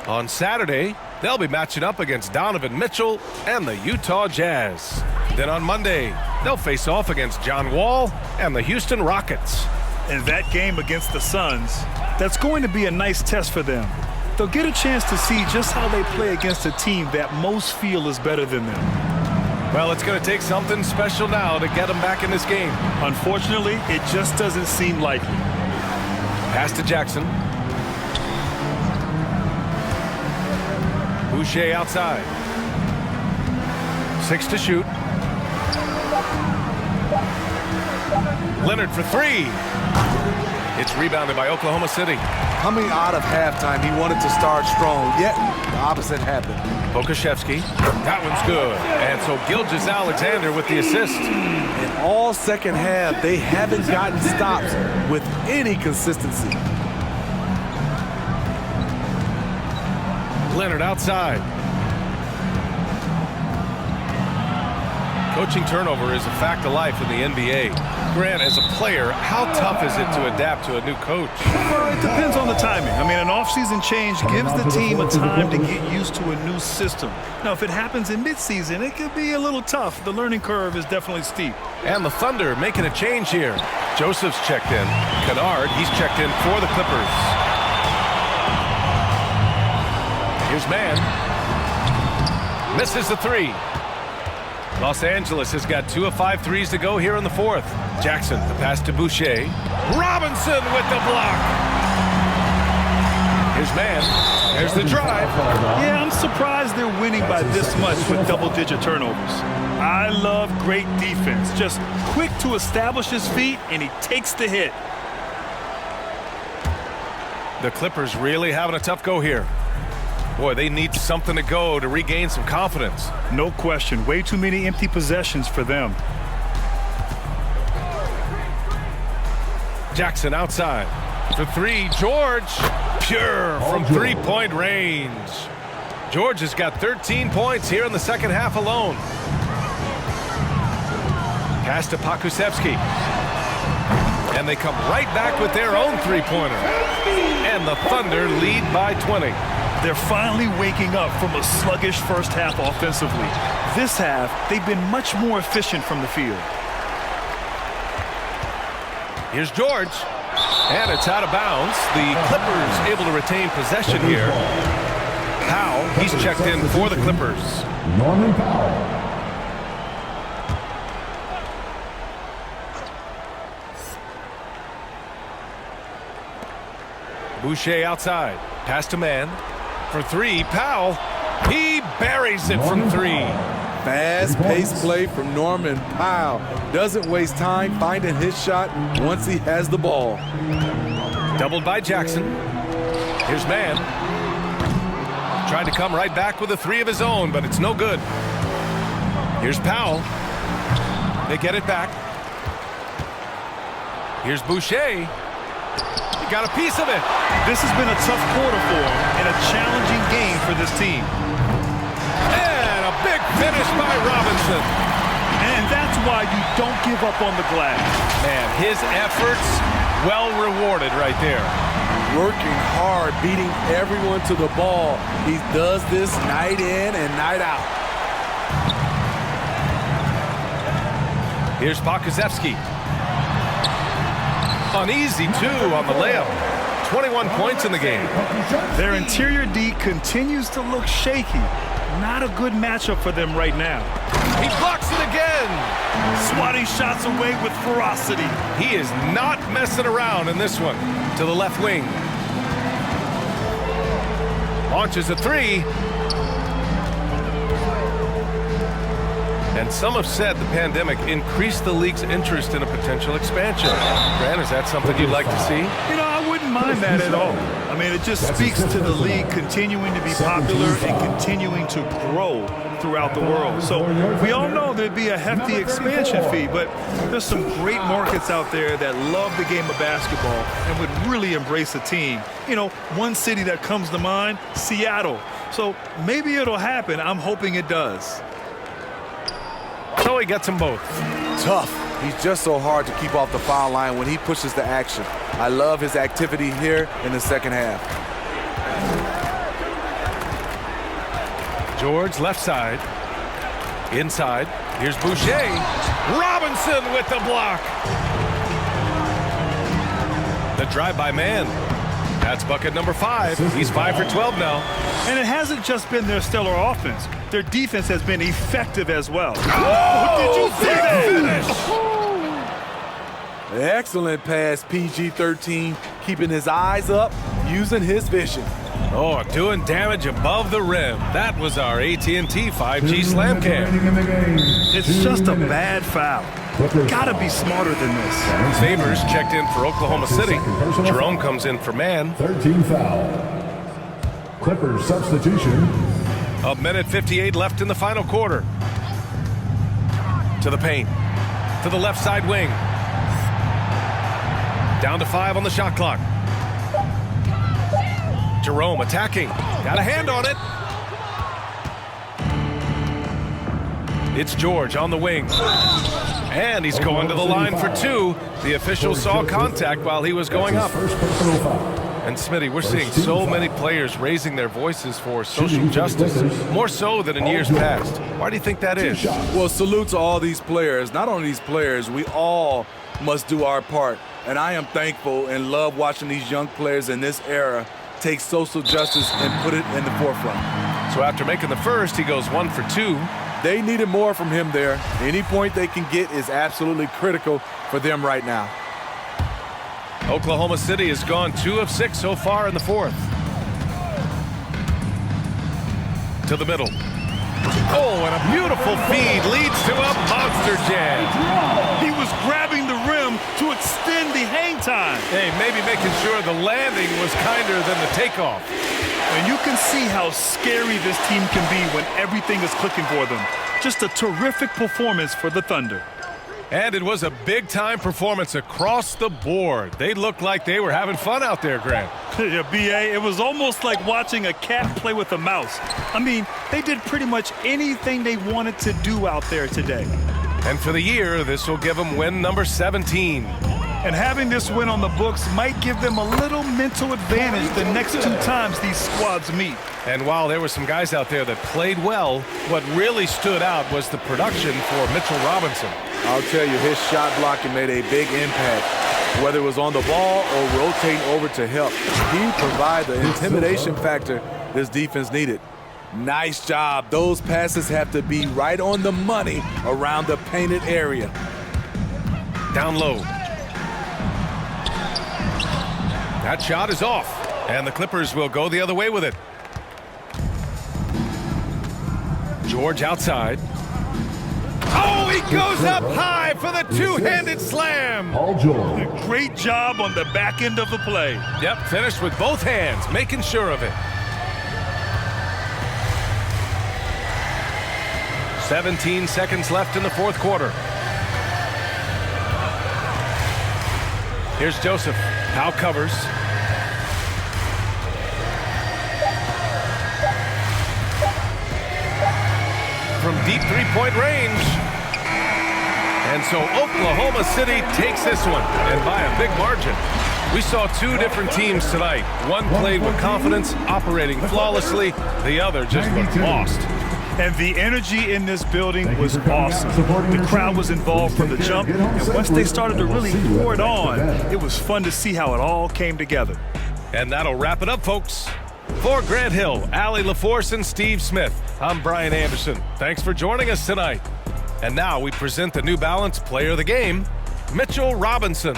On Saturday, they'll be matching up against Donovan Mitchell and the Utah Jazz. Then on Monday, they'll face off against John Wall and the Houston Rockets. And that game against the Suns, that's going to be a nice test for them. They'll get a chance to see just how they play against a team that most feel is better than them. Well, it's going to take something special now to get them back in this game. Unfortunately, it just doesn't seem likely. Pass to Jackson. Boucher outside. 6 to shoot. Leonard for 3. It's rebounded by Oklahoma City. Coming out of halftime, he wanted to start strong, yet the opposite happened. Pokashevsky. That one's good. And so Gilgeous-Alexander with the assist. In all second half, they haven't gotten stops with any consistency. Leonard outside. Coaching turnover is a fact of life in the NBA. Grant, as a player, how tough is it to adapt to a new coach? Well, it depends on the timing. I mean, an offseason change gives the team a time to get used to a new system. Now, if it happens in midseason, it could be a little tough. The learning curve is definitely steep. And the Thunder making a change here. Joseph's checked in. Kennard, he's checked in for the Clippers. Here's man. Misses the 3. Los Angeles has got 2 of 5 threes to go here in the 4th. Jackson, the pass to Boucher. Robinson with the block. Here's man. There's the drive. Yeah, I'm surprised they're winning by this much with double-digit turnovers. I love great defense. Just quick to establish his feet, and he takes the hit. The Clippers really having a tough go here. Boy, they need something to go to regain some confidence. No question. Way too many empty possessions for them. Jackson outside. For 3, George. Pure from three-point range. George has got 13 points here in the second half alone. Pass to Pokusevski. And they come right back with their own three-pointer. And the Thunder lead by 20. They're finally waking up from a sluggish first half offensively. This half, they've been much more efficient from the field. Here's George. And it's out of bounds. The Clippers able to retain possession here. Powell, he's checked in for the Clippers. Norman Powell. Boucher outside. Pass to man. For 3, Powell. He buries it from 3. Fast-paced play from Norman Powell. Doesn't waste time finding his shot once he has the ball. Doubled by Jackson. Here's man. Tried to come right back with a 3 of his own, but it's no good. Here's Powell. They get it back. Here's Boucher. He got a piece of it. This has been a tough quarter for him and a challenging game for this team. And a big finish by Robinson. And that's why you don't give up on the glass. Man, his efforts well rewarded right there. Working hard, beating everyone to the ball. He does this night in and night out. Here's Pokusevski. An easy 2 on the layup. 21 points in the game. Their interior D continues to look shaky. Not a good matchup for them right now. He blocks it again. Swatting shots away with ferocity. He is not messing around in this one. To the left wing. Launches a three. And some have said the pandemic increased the league's interest in a potential expansion. Grant, is that something you'd like to see? You know, I wouldn't mind that at all. I mean, it just speaks to the league continuing to be popular and continuing to grow throughout the world. So we all know there'd be a hefty expansion fee, but there's some great markets out there that love the game of basketball and would really embrace a team. You know, one city that comes to mind, Seattle. So maybe it'll happen. I'm hoping it does. So he gets them both. Tough. He's just so hard to keep off the foul line when he pushes the action. I love his activity here in the second half. George left side. Inside. Here's Boucher. Robinson with the block. The drive-by man. That's bucket number 5. He's 5 for 12 now. And it hasn't just been their stellar offense. Their defense has been effective as well. Oh, did you see that? Excellent pass, PG-13, keeping his eyes up, using his vision. Oh, doing damage above the rim. That was our AT&T 5G slam cam. It's just a bad foul. Gotta be smarter than this. Favors checked in for Oklahoma City. Jerome comes in for man. 13 foul. Clippers substitution. A minute 58 left in the final quarter. To the paint. To the left side wing. Down to 5 on the shot clock. Jerome attacking. Got a hand on it. It's George on the wing. And he's going to the line for 2. The official saw contact while he was going up. And Smitty, we're seeing so many players raising their voices for social justice, more so than in years past. Why do you think that is? Well, salute to all these players. Not only these players, we all must do our part. And I am thankful and love watching these young players in this era take social justice and put it in the forefront. So after making the first, he goes 1 for 2. They needed more from him there. Any point they can get is absolutely critical for them right now. Oklahoma City has gone 2 of 6 so far in the fourth. To the middle. Oh, and a beautiful feed leads to a monster jam. He was grabbing the rim to extend the hang time. Hey, maybe making sure the landing was kinder than the takeoff. And you can see how scary this team can be when everything is clicking for them. Just a terrific performance for the Thunder. And it was a big-time performance across the board. They looked like they were having fun out there, Grant. Yeah, B.A., it was almost like watching a cat play with a mouse. I mean, they did pretty much anything they wanted to do out there today. And for the year, this will give them win number 17. And having this win on the books might give them a little mental advantage the next 2 times these squads meet. And while there were some guys out there that played well, what really stood out was the production for Mitchell Robinson. I'll tell you, his shot blocking made a big impact. Whether it was on the ball or rotating over to help, he provided the intimidation factor this defense needed. Nice job. Those passes have to be right on the money around the painted area. Down low. That shot is off, and the Clippers will go the other way with it. George outside. Oh, he goes up high for the two-handed slam. Paul George. Great job on the back end of the play. Yep, finished with both hands, making sure of it. 17 seconds left in the fourth quarter. Here's Joseph. Powell covers. From deep three-point range. And so Oklahoma City takes this one, and by a big margin. We saw 2 different teams tonight. One played with confidence, operating flawlessly. The other just looked lost. And the energy in this building was awesome. The crowd was involved from the jump, and once they started to really pour it on, it was fun to see how it all came together. And that'll wrap it up, folks. For Grant Hill, Allie LaForce, and Steve Smith, I'm Brian Anderson. Thanks for joining us tonight. And now we present the New Balance Player of the Game, Mitchell Robinson.